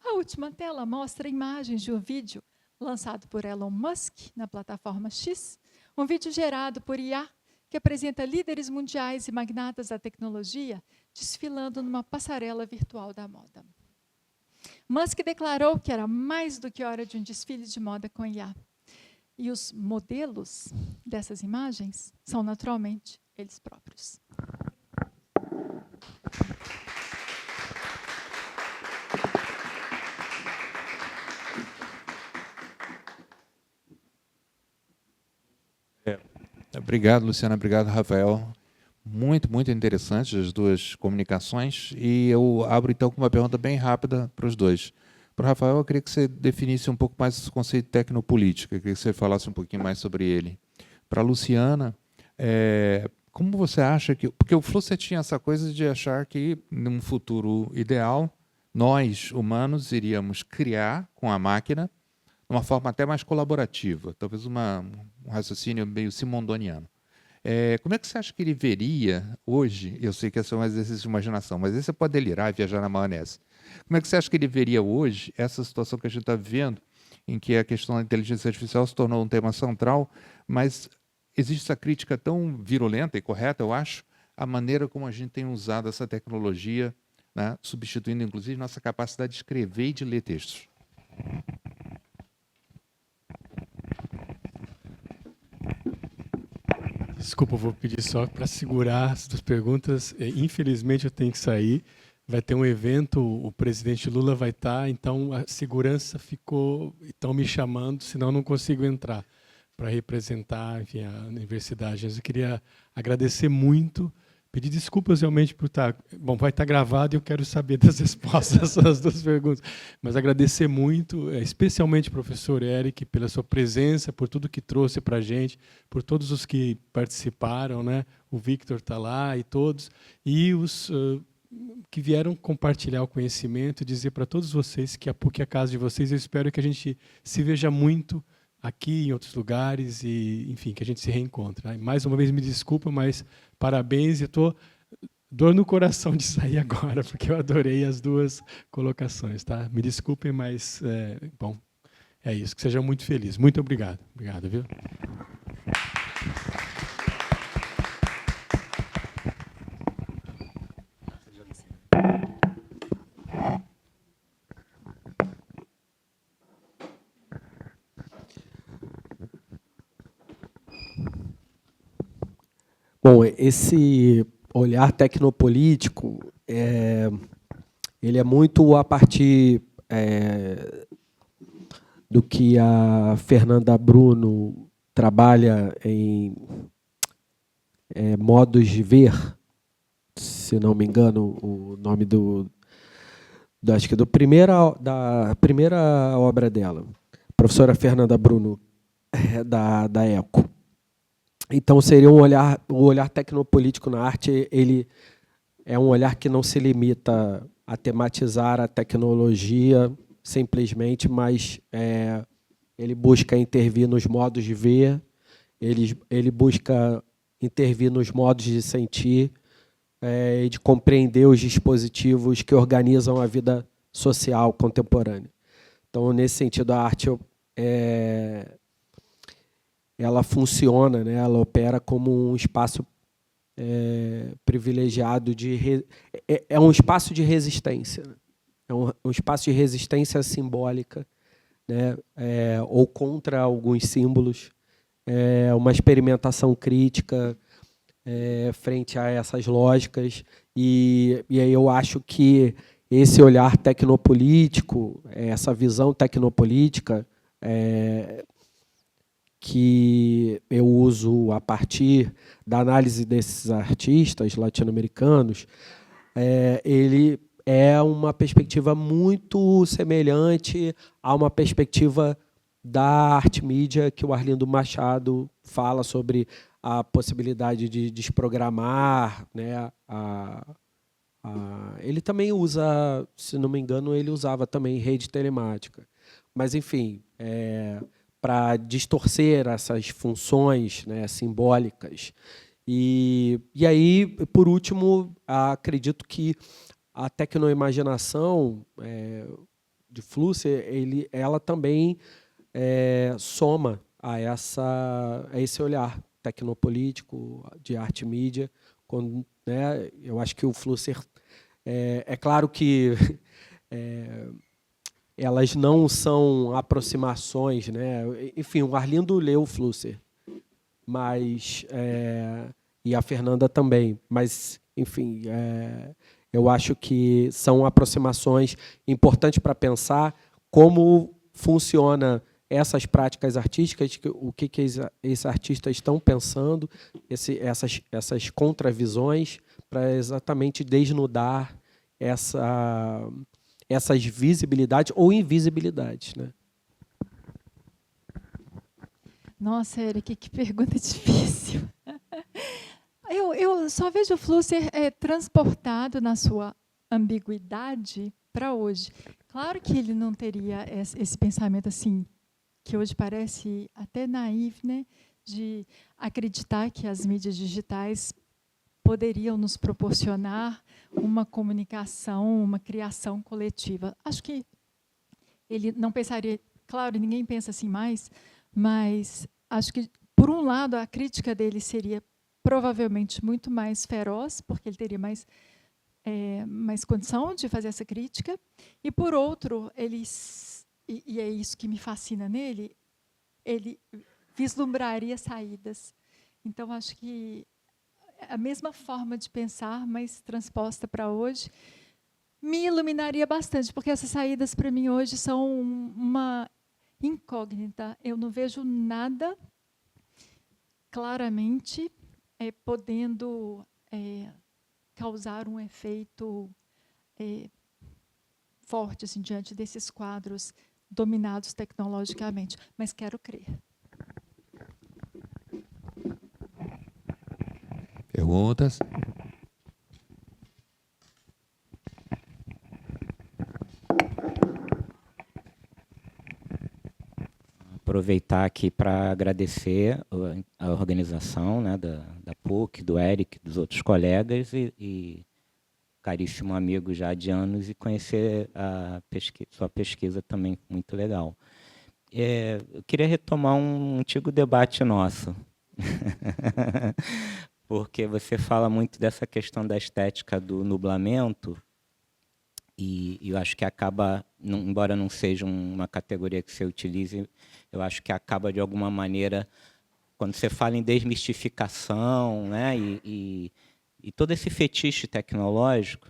a última tela mostra imagens de um vídeo lançado por Elon Musk na plataforma X, um vídeo gerado por IA que apresenta líderes mundiais e magnatas da tecnologia desfilando numa passarela virtual da moda. Musk declarou que era mais do que hora de um desfile de moda com IA. E os modelos dessas imagens são, naturalmente, eles próprios. Obrigado, Luciana. Obrigado, Rafael. Muito, muito interessante as duas comunicações. E eu abro, então, com uma pergunta bem rápida para os dois. Para o Rafael, eu queria que você definisse um pouco mais esse conceito de tecnopolítica. Eu queria que você falasse um pouquinho mais sobre ele. Para a Luciana, como você acha que... Porque o Flusser tinha essa coisa de achar que, num futuro ideal, nós, humanos, iríamos criar com a máquina de uma forma até mais colaborativa, talvez um raciocínio meio simondoniano. Como é que você acha que ele veria hoje? Eu sei que esse é um exercício de imaginação, mas aí você pode delirar e viajar na maionese. Como é que você acha que ele veria hoje essa situação que a gente está vivendo, em que a questão da inteligência artificial se tornou um tema central, mas existe essa crítica tão virulenta e correta, eu acho, à maneira como a gente tem usado essa tecnologia, né, substituindo, inclusive, nossa capacidade de escrever e de ler textos. Desculpa, eu vou pedir só para segurar as duas perguntas. Infelizmente, eu tenho que sair. Vai ter um evento, o presidente Lula vai estar, então a segurança ficou... Estão me chamando, senão eu não consigo entrar para representar, enfim, a universidade. Mas eu queria agradecer muito, pedir desculpas realmente por estar... Bom, vai estar gravado e eu quero saber das respostas às duas perguntas. Mas agradecer muito, especialmente ao professor Eric, pela sua presença, por tudo que trouxe para a gente, por todos os que participaram, né? O Victor está lá e todos. E os... que vieram compartilhar o conhecimento e dizer para todos vocês que a PUC é a casa de vocês. Eu espero que a gente se veja muito aqui em outros lugares e, enfim, que a gente se reencontre. Né? Mais uma vez, me desculpa, mas parabéns. Eu estou dor no coração de sair agora, porque eu adorei as duas colocações. Tá? Me desculpem, mas, bom, é isso. Que sejam muito felizes. Muito obrigado. Obrigado, viu? Bom, esse olhar tecnopolítico, ele é muito a partir do que a Fernanda Bruno trabalha em modos de ver, se não me engano, o nome acho que da primeira obra dela, professora Fernanda Bruno, da ECO. Então, seria o olhar tecnopolítico na arte, ele é um olhar que não se limita a tematizar a tecnologia simplesmente, mas ele busca intervir nos modos de ver, ele busca intervir nos modos de sentir e de compreender os dispositivos que organizam a vida social contemporânea. Então, nesse sentido, a arte ela funciona, né? Ela opera como um espaço privilegiado é um espaço de resistência, né? É um espaço de resistência simbólica, né? Ou contra alguns símbolos, uma experimentação crítica frente a essas lógicas, e aí eu acho que esse olhar tecnopolítico, essa visão tecnopolítica, que eu uso a partir da análise desses artistas latino-americanos, ele é uma perspectiva muito semelhante a uma perspectiva da arte mídia que o Arlindo Machado fala sobre a possibilidade de desprogramar, né? Ele também usa, se não me engano, ele usava também rede telemática. Mas, enfim, para distorcer essas funções, né, simbólicas. E aí, por último, acredito que a tecnoimaginação de Flusser, ela também soma a esse olhar tecnopolítico de arte mídia. Né, eu acho que o Flusser... é claro que... elas não são aproximações, né? Enfim, o Arlindo leu o Flusser, mas e a Fernanda também, mas enfim, eu acho que são aproximações importantes para pensar como funciona essas práticas artísticas, o que esses artistas estão pensando, essas contravisões, para exatamente desnudar essas visibilidades ou invisibilidades, né? Nossa, Eric, que pergunta difícil. Eu só vejo o Flusser transportado na sua ambiguidade para hoje. Claro que ele não teria esse pensamento assim, que hoje parece até naif, né? de acreditar que as mídias digitais poderiam nos proporcionar uma comunicação, uma criação coletiva. Acho que ele não pensaria, claro, ninguém pensa assim mais, mas acho que, por um lado, a crítica dele seria provavelmente muito mais feroz, porque ele teria mais condição de fazer essa crítica, e, por outro, e é isso que me fascina nele, ele vislumbraria saídas. Então, acho que a mesma forma de pensar, mas transposta para hoje, me iluminaria bastante, porque essas saídas, para mim, hoje, são uma incógnita. Eu não vejo nada claramente podendo causar um efeito forte assim, diante desses quadros dominados tecnologicamente, mas quero crer. Perguntas? Aproveitar aqui para agradecer a organização, né, da PUC, do Eric, dos outros colegas e caríssimo amigo já de anos, e conhecer sua pesquisa também, muito legal. Eu queria retomar um antigo debate nosso, porque você fala muito dessa questão da estética do nublamento, e eu acho que acaba, embora não seja uma categoria que você utilize, eu acho que acaba, de alguma maneira, quando você fala em desmistificação, né, e todo esse fetiche tecnológico,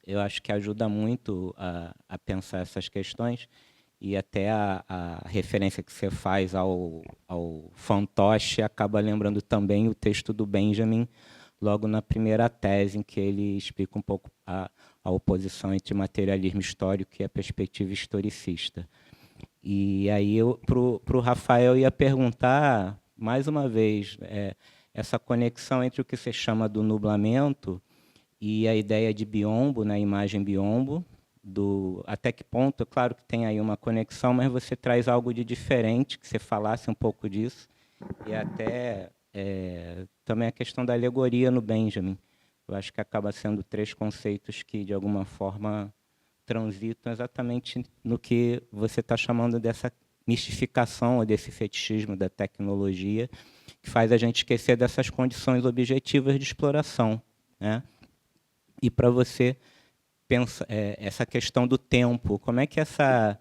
eu acho que ajuda muito a pensar essas questões, e até a referência que você faz ao fantoche acaba lembrando também o texto do Benjamin, logo na primeira tese, em que ele explica um pouco a oposição entre materialismo histórico e a perspectiva historicista. E aí, para o Rafael, eu ia perguntar, mais uma vez, essa conexão entre o que você chama do nublamento e a ideia de biombo, né, imagem biombo, até que ponto, é claro que tem aí uma conexão, mas você traz algo de diferente, que você falasse um pouco disso, e até também a questão da alegoria no Benjamin. Eu acho que acaba sendo 3 conceitos que, de alguma forma, transitam exatamente no que você está chamando dessa mistificação ou desse fetichismo da tecnologia, que faz a gente esquecer dessas condições objetivas de exploração, né? E para você pensa essa questão do tempo, como é que essa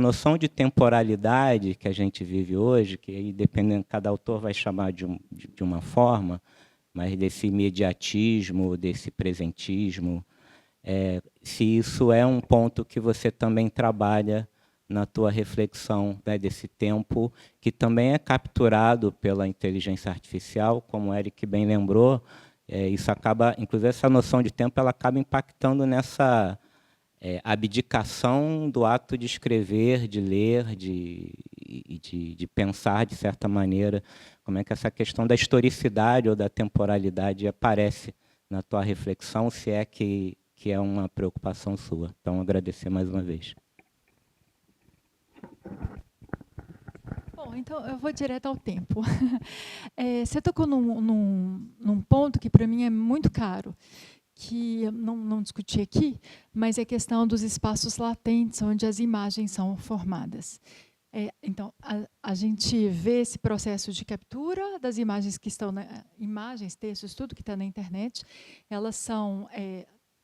noção de temporalidade que a gente vive hoje, que aí, dependendo, cada autor vai chamar de uma forma, mas desse imediatismo, desse presentismo, se isso é um ponto que você também trabalha na tua reflexão, né, desse tempo que também é capturado pela inteligência artificial, como o Eric bem lembrou, isso acaba, inclusive essa noção de tempo, ela acaba impactando nessa abdicação do ato de escrever, de ler, de pensar de certa maneira. Como é que essa questão da historicidade ou da temporalidade aparece na tua reflexão, se é que é uma preocupação sua? Então, agradecer mais uma vez. Bom, então eu vou direto ao tempo. Você tocou num ponto que para mim é muito caro, que eu não discuti aqui, mas é a questão dos espaços latentes onde as imagens são formadas. Então, a gente vê esse processo de captura das imagens que estão imagens, textos, tudo que está na internet, elas são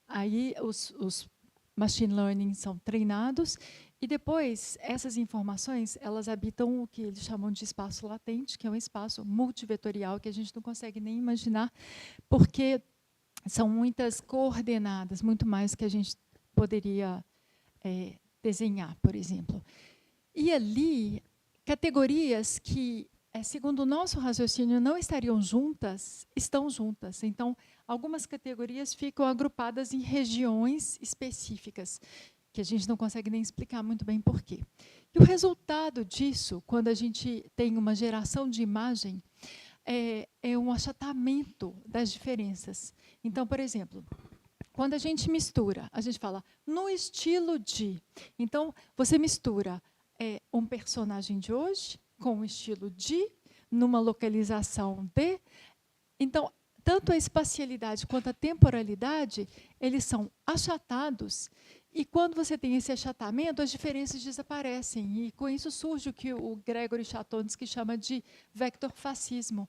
aí os machine learning são treinados, e depois essas informações elas habitam o que eles chamam de espaço latente, que é um espaço multivetorial que a gente não consegue nem imaginar, porque são muitas coordenadas, muito mais que a gente poderia desenhar, por exemplo. E ali, categorias que, segundo o nosso raciocínio, não estariam juntas, estão juntas. Então, algumas categorias ficam agrupadas em regiões específicas, que a gente não consegue nem explicar muito bem por quê. E o resultado disso, quando a gente tem uma geração de imagem, é um achatamento das diferenças. Então, por exemplo, quando a gente mistura, a gente fala no estilo de. Então, você mistura um personagem de hoje com o estilo de, numa localização de. Então, tanto a espacialidade quanto a temporalidade, eles são achatados, e quando você tem esse achatamento, as diferenças desaparecem, e com isso surge o que o Gregory Chatonsky chama de vectorfascismo.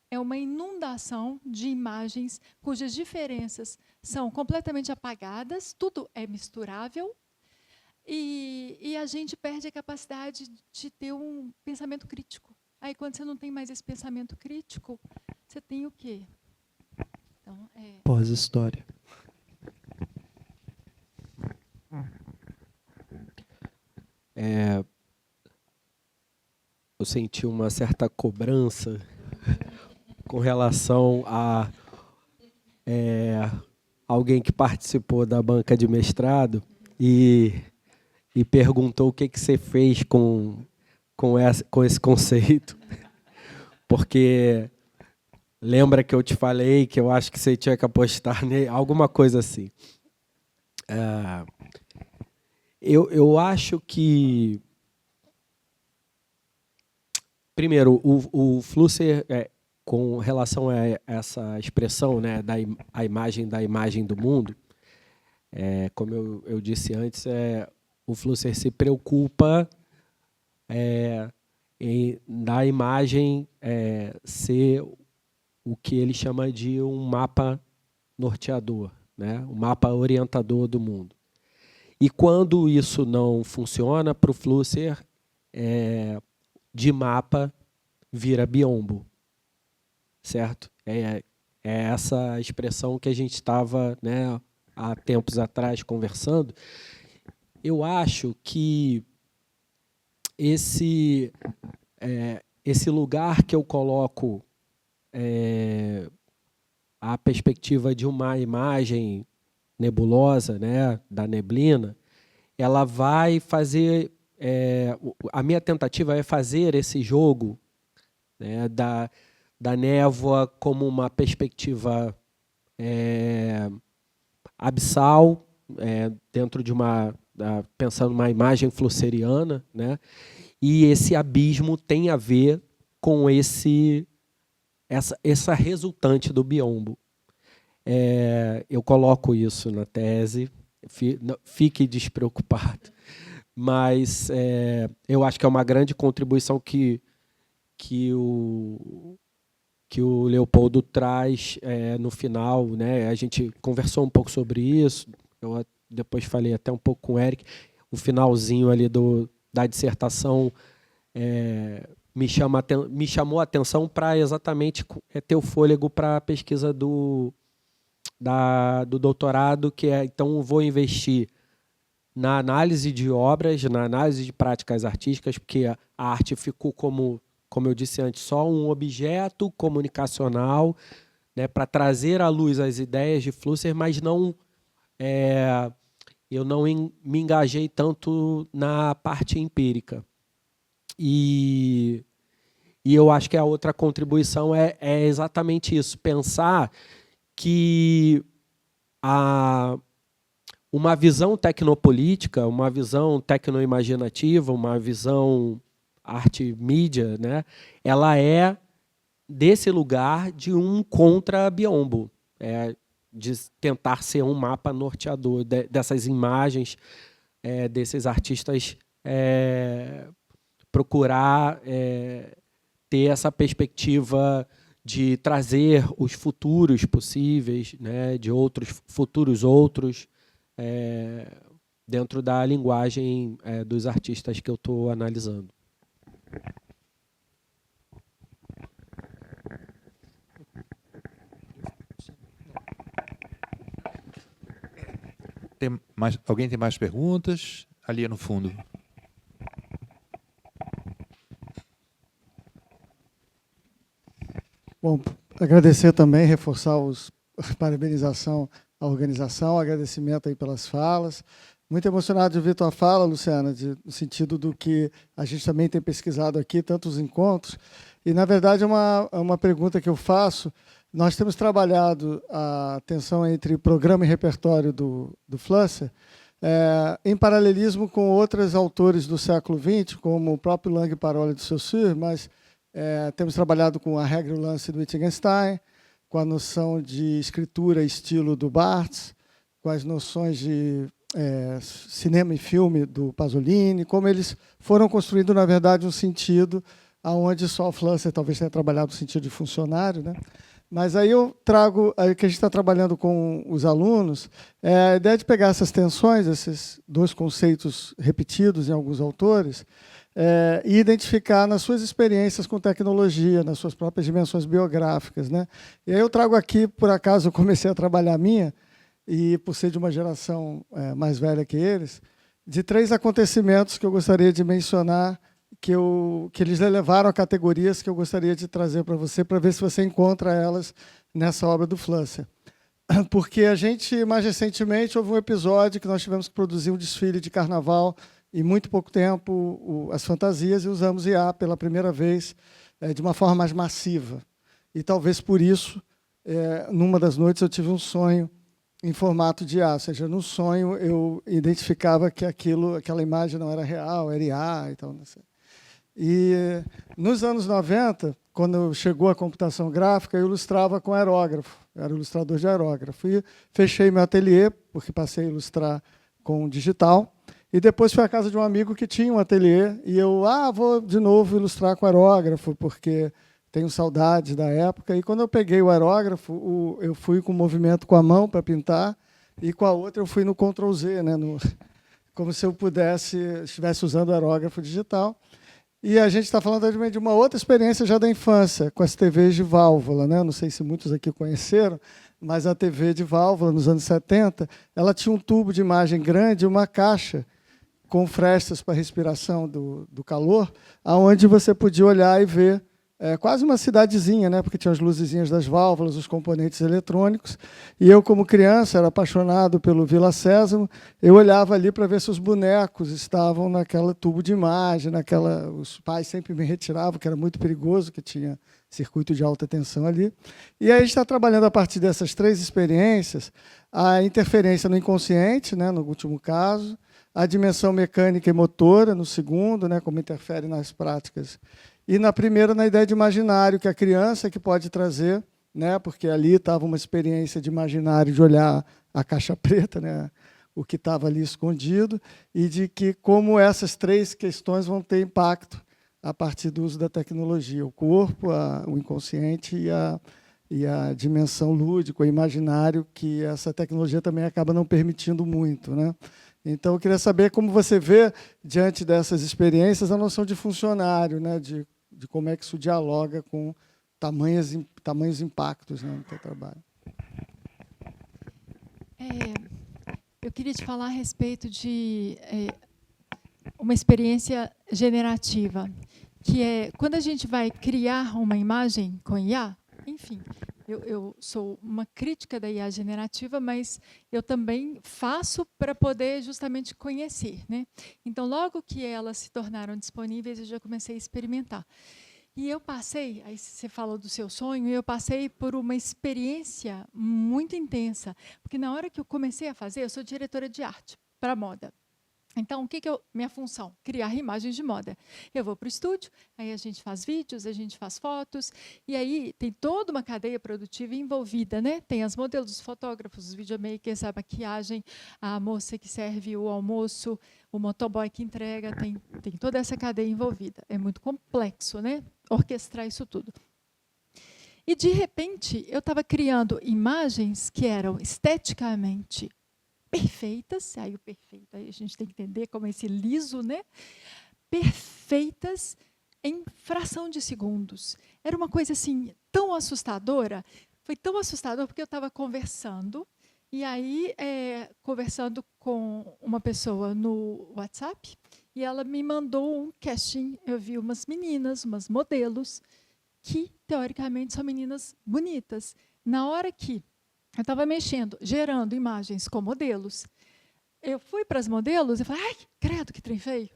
É uma inundação de imagens cujas diferenças são completamente apagadas, tudo é misturável, e a gente perde a capacidade de ter um pensamento crítico. Aí, quando você não tem mais esse pensamento crítico, você tem o quê? Então, pós-história. Eu senti uma certa cobrança com relação a alguém que participou da banca de mestrado e perguntou o que você fez com esse conceito. Porque lembra que eu te falei que eu acho que você tinha que apostar nele, alguma coisa assim. Eu acho que, primeiro, o Flusser, com relação a essa expressão, né, a imagem da imagem do mundo, como eu disse antes, o Flusser se preocupa da imagem ser o que ele chama de um mapa norteador, né, um mapa orientador do mundo. E quando isso não funciona, para o Flusser, de mapa vira biombo, certo? É essa expressão que a gente estava, né, há tempos atrás conversando. Eu acho que esse lugar que eu coloco a perspectiva de uma imagem nebulosa, né, da neblina, ela vai fazer, a minha tentativa é fazer esse jogo, né, da névoa como uma perspectiva abissal, dentro de pensando numa imagem flusseriana, né, e esse abismo tem a ver com essa resultante do biombo. Eu coloco isso na tese, fique despreocupado, mas eu acho que é uma grande contribuição que o Leopoldo traz no final, né? A gente conversou um pouco sobre isso, eu depois falei até um pouco com o Eric, o finalzinho ali da dissertação me chamou a atenção para exatamente ter o fôlego para a pesquisa do doutorado, que então vou investir na análise de obras, na análise de práticas artísticas, porque a arte ficou, como eu disse antes, só um objeto comunicacional, né, para trazer à luz as ideias de Flusser, mas eu não me engajei tanto na parte empírica. E eu acho que a outra contribuição é exatamente isso, pensar que uma visão tecnopolítica, uma visão tecnoimaginativa, uma visão arte-mídia, né, ela é desse lugar de um contra-biombo, de tentar ser um mapa norteador dessas imagens, desses artistas procurar ter essa perspectiva de trazer os futuros possíveis, né, de outros futuros dentro da linguagem dos artistas que eu estou analisando. Alguém tem mais perguntas? Ali no fundo. Bom, agradecer também, reforçar a parabenização à organização, agradecimento aí pelas falas. Muito emocionado de ouvir tua fala, Luciana, no sentido do que a gente também tem pesquisado aqui, tantos encontros. E, na verdade, é uma pergunta que eu faço. Nós temos trabalhado a tensão entre programa e repertório do Flusser, em paralelismo com outros autores do século XX, como o próprio Lang Parole de Saussure, mas temos trabalhado com a regra e o lance do Wittgenstein, com a noção de escritura e estilo do Barthes, com as noções de cinema e filme do Pasolini, como eles foram construindo, na verdade, um sentido aonde só o Flusser talvez tenha trabalhado no sentido de funcionário, né? Mas aí eu trago, aí que a gente está trabalhando com os alunos, a ideia de pegar essas tensões, esses dois conceitos repetidos em alguns autores, e identificar nas suas experiências com tecnologia, nas suas próprias dimensões biográficas, né? E aí eu trago aqui, por acaso, eu comecei a trabalhar a minha, e por ser de uma geração mais velha que eles, de 3 acontecimentos que eu gostaria de mencionar, que eles levaram a categorias que eu gostaria de trazer para ver se você encontra elas nessa obra do Flusser. Porque a gente, mais recentemente, houve um episódio que nós tivemos que produzir um desfile de carnaval, em muito pouco tempo, as fantasias, e usamos IA pela primeira vez, de uma forma mais massiva. E talvez por isso, numa das noites, eu tive um sonho em formato de IA, ou seja, no sonho eu identificava que aquela imagem não era real, era IA e tal. Não sei. E nos anos 90, quando chegou a computação gráfica, eu ilustrava com aerógrafo, eu era ilustrador de aerógrafo. E fechei meu ateliê, porque passei a ilustrar com digital, e depois fui à casa de um amigo que tinha um ateliê, e eu vou de novo ilustrar com aerógrafo, porque tenho saudade da época. E quando eu peguei o aerógrafo, eu fui com o movimento com a mão para pintar, e com a outra eu fui no Ctrl Z, né, como se eu estivesse usando o aerógrafo digital. E a gente está falando também de uma outra experiência já da infância, com as TVs de válvula, né? Não sei se muitos aqui conheceram, mas a TV de válvula, nos anos 70, ela tinha um tubo de imagem grande e uma caixa com frestas para respiração do calor, aonde você podia olhar e ver quase uma cidadezinha, né? Porque tinha as luzezinhas das válvulas, os componentes eletrônicos. E eu, como criança, era apaixonado pelo Vila Sésamo, eu olhava ali para ver se os bonecos estavam naquela tubo de imagem, os pais sempre me retiravam, que era muito perigoso, que tinha circuito de alta tensão ali. E aí a gente está trabalhando, a partir dessas 3 experiências, a interferência no inconsciente, né, no último caso, a dimensão mecânica e motora, no segundo, né, como interfere nas práticas. E na primeira, na ideia de imaginário, que a criança que pode trazer, né, porque ali estava uma experiência de imaginário, de olhar a caixa preta, né, o que estava ali escondido, e de que como essas 3 questões vão ter impacto a partir do uso da tecnologia: o corpo, o inconsciente e a dimensão lúdica, o imaginário, que essa tecnologia também acaba não permitindo muito, né? Então, eu queria saber como você vê, diante dessas experiências, a noção de funcionário, né, de como é que isso dialoga com tamanhos impactos, né, no teu trabalho. Eu queria te falar a respeito de uma experiência generativa, que é quando a gente vai criar uma imagem com IA, enfim, eu sou uma crítica da IA generativa, mas eu também faço para poder justamente conhecer, né? Então, logo que elas se tornaram disponíveis, eu já comecei a experimentar. E eu passei, aí você falou do seu sonho, eu passei por uma experiência muito intensa, porque na hora que eu comecei a fazer, eu sou diretora de arte para moda. Então, o que minha função? Criar imagens de moda. Eu vou para o estúdio, aí a gente faz vídeos, a gente faz fotos, e aí tem toda uma cadeia produtiva envolvida, né? Tem as modelos, os fotógrafos, os videomakers, a maquiagem, a moça que serve o almoço, o motoboy que entrega, tem toda essa cadeia envolvida. É muito complexo, né? Orquestrar isso tudo. E, de repente, eu estava criando imagens que eram esteticamente perfeitas, aí o perfeito, aí a gente tem que entender como é esse liso, né? Perfeitas em fração de segundos. Era uma coisa assim tão assustadora, foi tão assustador porque eu estava conversando, e aí conversando com uma pessoa no WhatsApp, e ela me mandou um casting, eu vi umas meninas, umas modelos, que teoricamente são meninas bonitas. Na hora que eu estava mexendo, gerando imagens com modelos, eu fui para as modelos e falei, ai, credo, que trem feio.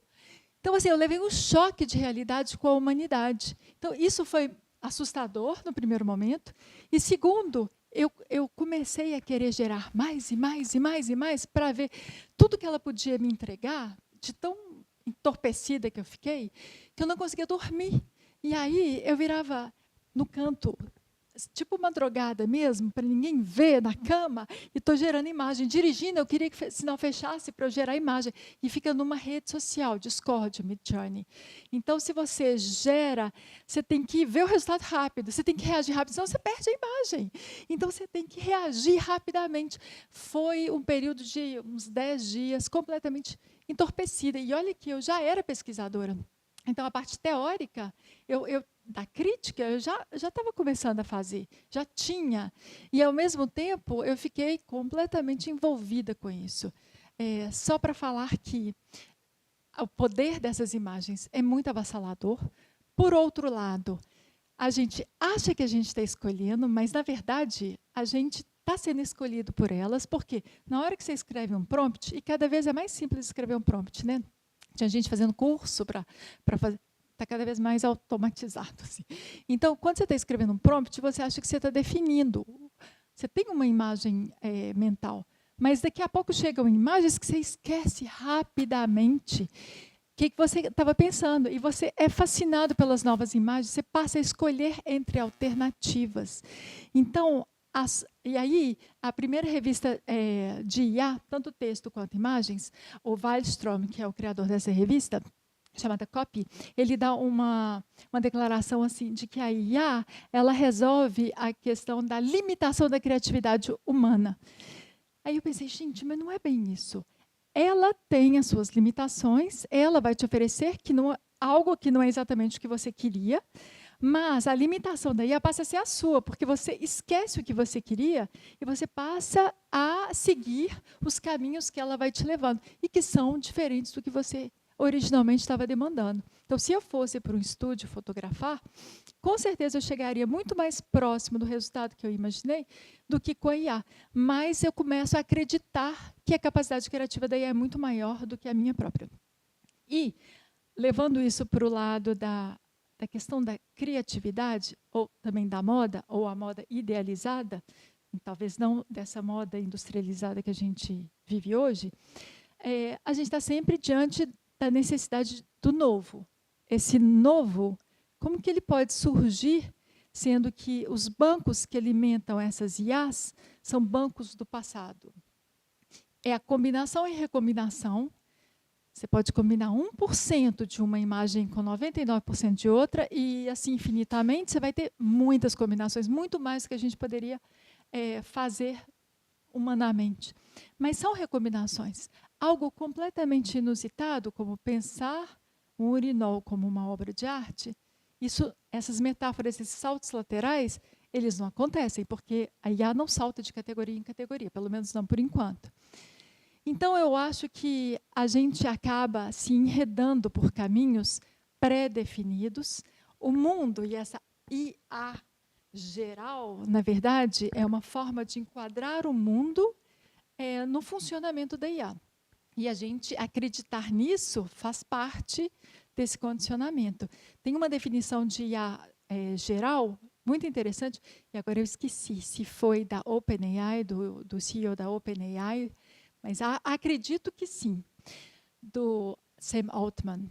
Então, assim, eu levei um choque de realidade com a humanidade. Então, isso foi assustador no primeiro momento. E, segundo, eu comecei a querer gerar mais e mais e mais e mais para ver tudo que ela podia me entregar, de tão entorpecida que eu fiquei, que eu não conseguia dormir. E aí eu virava no canto, tipo uma drogada mesmo, para ninguém ver na cama, e estou gerando imagem. Dirigindo, eu queria que o sinal fechasse para eu gerar imagem. E fica numa rede social, Discord, Midjourney. Então, se você gera, você tem que ver o resultado rápido, você tem que reagir rápido, senão você perde a imagem. Então, você tem que reagir rapidamente. Foi um período de uns 10 dias completamente entorpecida. E olha que eu já era pesquisadora. Então, a parte teórica, da crítica, eu já estava começando a fazer, já tinha. E, ao mesmo tempo, eu fiquei completamente envolvida com isso. Só para falar que o poder dessas imagens é muito avassalador. Por outro lado, a gente acha que a gente está escolhendo, mas, na verdade, a gente está sendo escolhido por elas, porque na hora que você escreve um prompt, e cada vez é mais simples escrever um prompt, né? Tinha gente fazendo curso para fazer. Está cada vez mais automatizado. Assim. Então, quando você está escrevendo um prompt, você acha que você está definindo. Você tem uma imagem mental, mas daqui a pouco chegam imagens que você esquece rapidamente o que você estava pensando. E você é fascinado pelas novas imagens, você passa a escolher entre alternativas. Então, e aí, a primeira revista de IA, tanto texto quanto imagens, o Wallström, que é o criador dessa revista, chamada Copy, ele dá uma declaração assim de que a IA ela resolve a questão da limitação da criatividade humana. Aí eu pensei, gente, mas não é bem isso. Ela tem as suas limitações, ela vai te oferecer algo que não é exatamente o que você queria, mas a limitação da IA passa a ser a sua, porque você esquece o que você queria e você passa a seguir os caminhos que ela vai te levando e que são diferentes do que você originalmente estava demandando. Então, se eu fosse para um estúdio fotografar, com certeza eu chegaria muito mais próximo do resultado que eu imaginei do que com a IA. Mas eu começo a acreditar que a capacidade criativa da IA é muito maior do que a minha própria. E, levando isso para o lado da questão da criatividade, ou também da moda, ou a moda idealizada, talvez não dessa moda industrializada que a gente vive hoje, a gente está sempre diante da necessidade do novo. Esse novo, como que ele pode surgir, sendo que os bancos que alimentam essas IAs são bancos do passado? É a combinação e recombinação. Você pode combinar 1% de uma imagem com 99% de outra e, assim, infinitamente, você vai ter muitas combinações, muito mais do que a gente poderia fazer humanamente. Mas são recombinações. Algo completamente inusitado, como pensar um urinol como uma obra de arte, essas metáforas, esses saltos laterais, eles não acontecem, porque a IA não salta de categoria em categoria, pelo menos não por enquanto. Então, eu acho que a gente acaba se enredando por caminhos pré-definidos. O mundo e essa IA geral, na verdade, é uma forma de enquadrar o mundo no funcionamento da IA. E a gente acreditar nisso faz parte desse condicionamento. Tem uma definição de IA geral muito interessante, e agora eu esqueci se foi da OpenAI, do CEO da OpenAI, mas acredito que sim, do Sam Altman.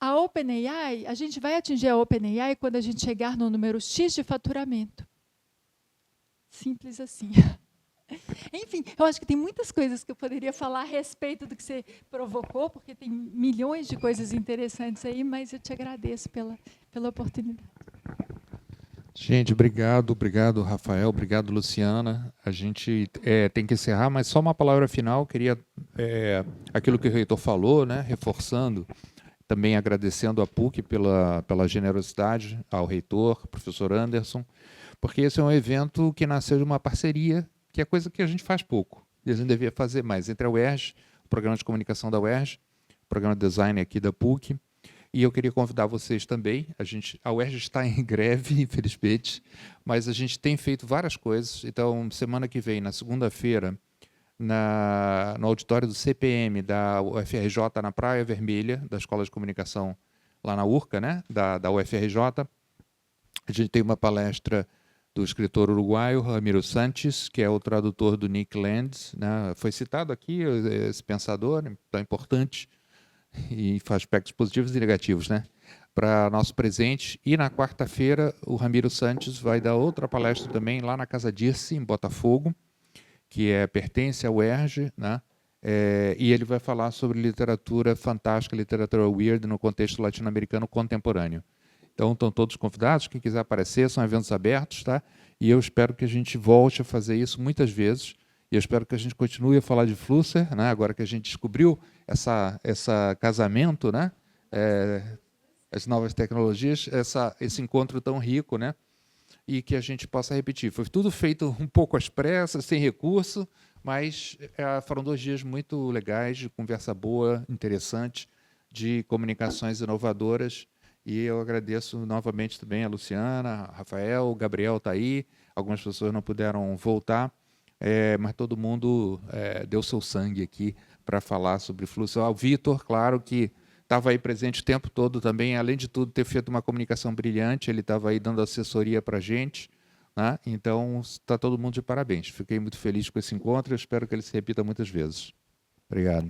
A OpenAI, a gente vai atingir a OpenAI quando a gente chegar no número X de faturamento. Simples assim. Enfim, eu acho que tem muitas coisas que eu poderia falar a respeito do que você provocou, porque tem milhões de coisas interessantes aí, mas eu te agradeço pela oportunidade. Gente, obrigado, Rafael, obrigado, Luciana. A gente tem que encerrar, mas só uma palavra final. Queria, aquilo que o reitor falou, né, reforçando, também agradecendo a PUC pela generosidade, ao reitor, professor Anderson, porque esse é um evento que nasceu de uma parceria, que é coisa que a gente faz pouco, e a gente devia fazer mais, entre a UERJ, o Programa de Comunicação da UERJ, o Programa de Design aqui da PUC, e eu queria convidar vocês também. A UERJ está em greve, infelizmente, mas a gente tem feito várias coisas. Então, semana que vem, na segunda-feira, no auditório do CPM da UFRJ, na Praia Vermelha, da Escola de Comunicação, lá na URCA, né, da UFRJ, a gente tem uma palestra do escritor uruguaio Ramiro Sanches, que é o tradutor do Nick Land, né? Foi citado aqui esse pensador tão importante e faz aspectos positivos e negativos, né? Para nosso presente. E na quarta-feira o Ramiro Sanches vai dar outra palestra também lá na Casa Dirce, em Botafogo, que pertence ao UERJ, né? E ele vai falar sobre literatura fantástica, literatura weird no contexto latino-americano contemporâneo. Então, estão todos convidados, quem quiser aparecer, são eventos abertos, tá? E eu espero que a gente volte a fazer isso muitas vezes, e eu espero que a gente continue a falar de Flusser, né? Agora que a gente descobriu essa casamento, né? As novas tecnologias, esse encontro tão rico, né? E que a gente possa repetir. Foi tudo feito um pouco às pressas, sem recurso, mas foram 2 dias muito legais, de conversa boa, interessante, de comunicações inovadoras. E eu agradeço novamente também a Luciana, a Rafael, o Gabriel está aí, algumas pessoas não puderam voltar, mas todo mundo deu seu sangue aqui para falar sobre Flusser. O Vitor, claro que estava aí presente o tempo todo também, além de tudo ter feito uma comunicação brilhante, ele estava aí dando assessoria para a gente, né? Então está todo mundo de parabéns. Fiquei muito feliz com esse encontro e espero que ele se repita muitas vezes. Obrigado.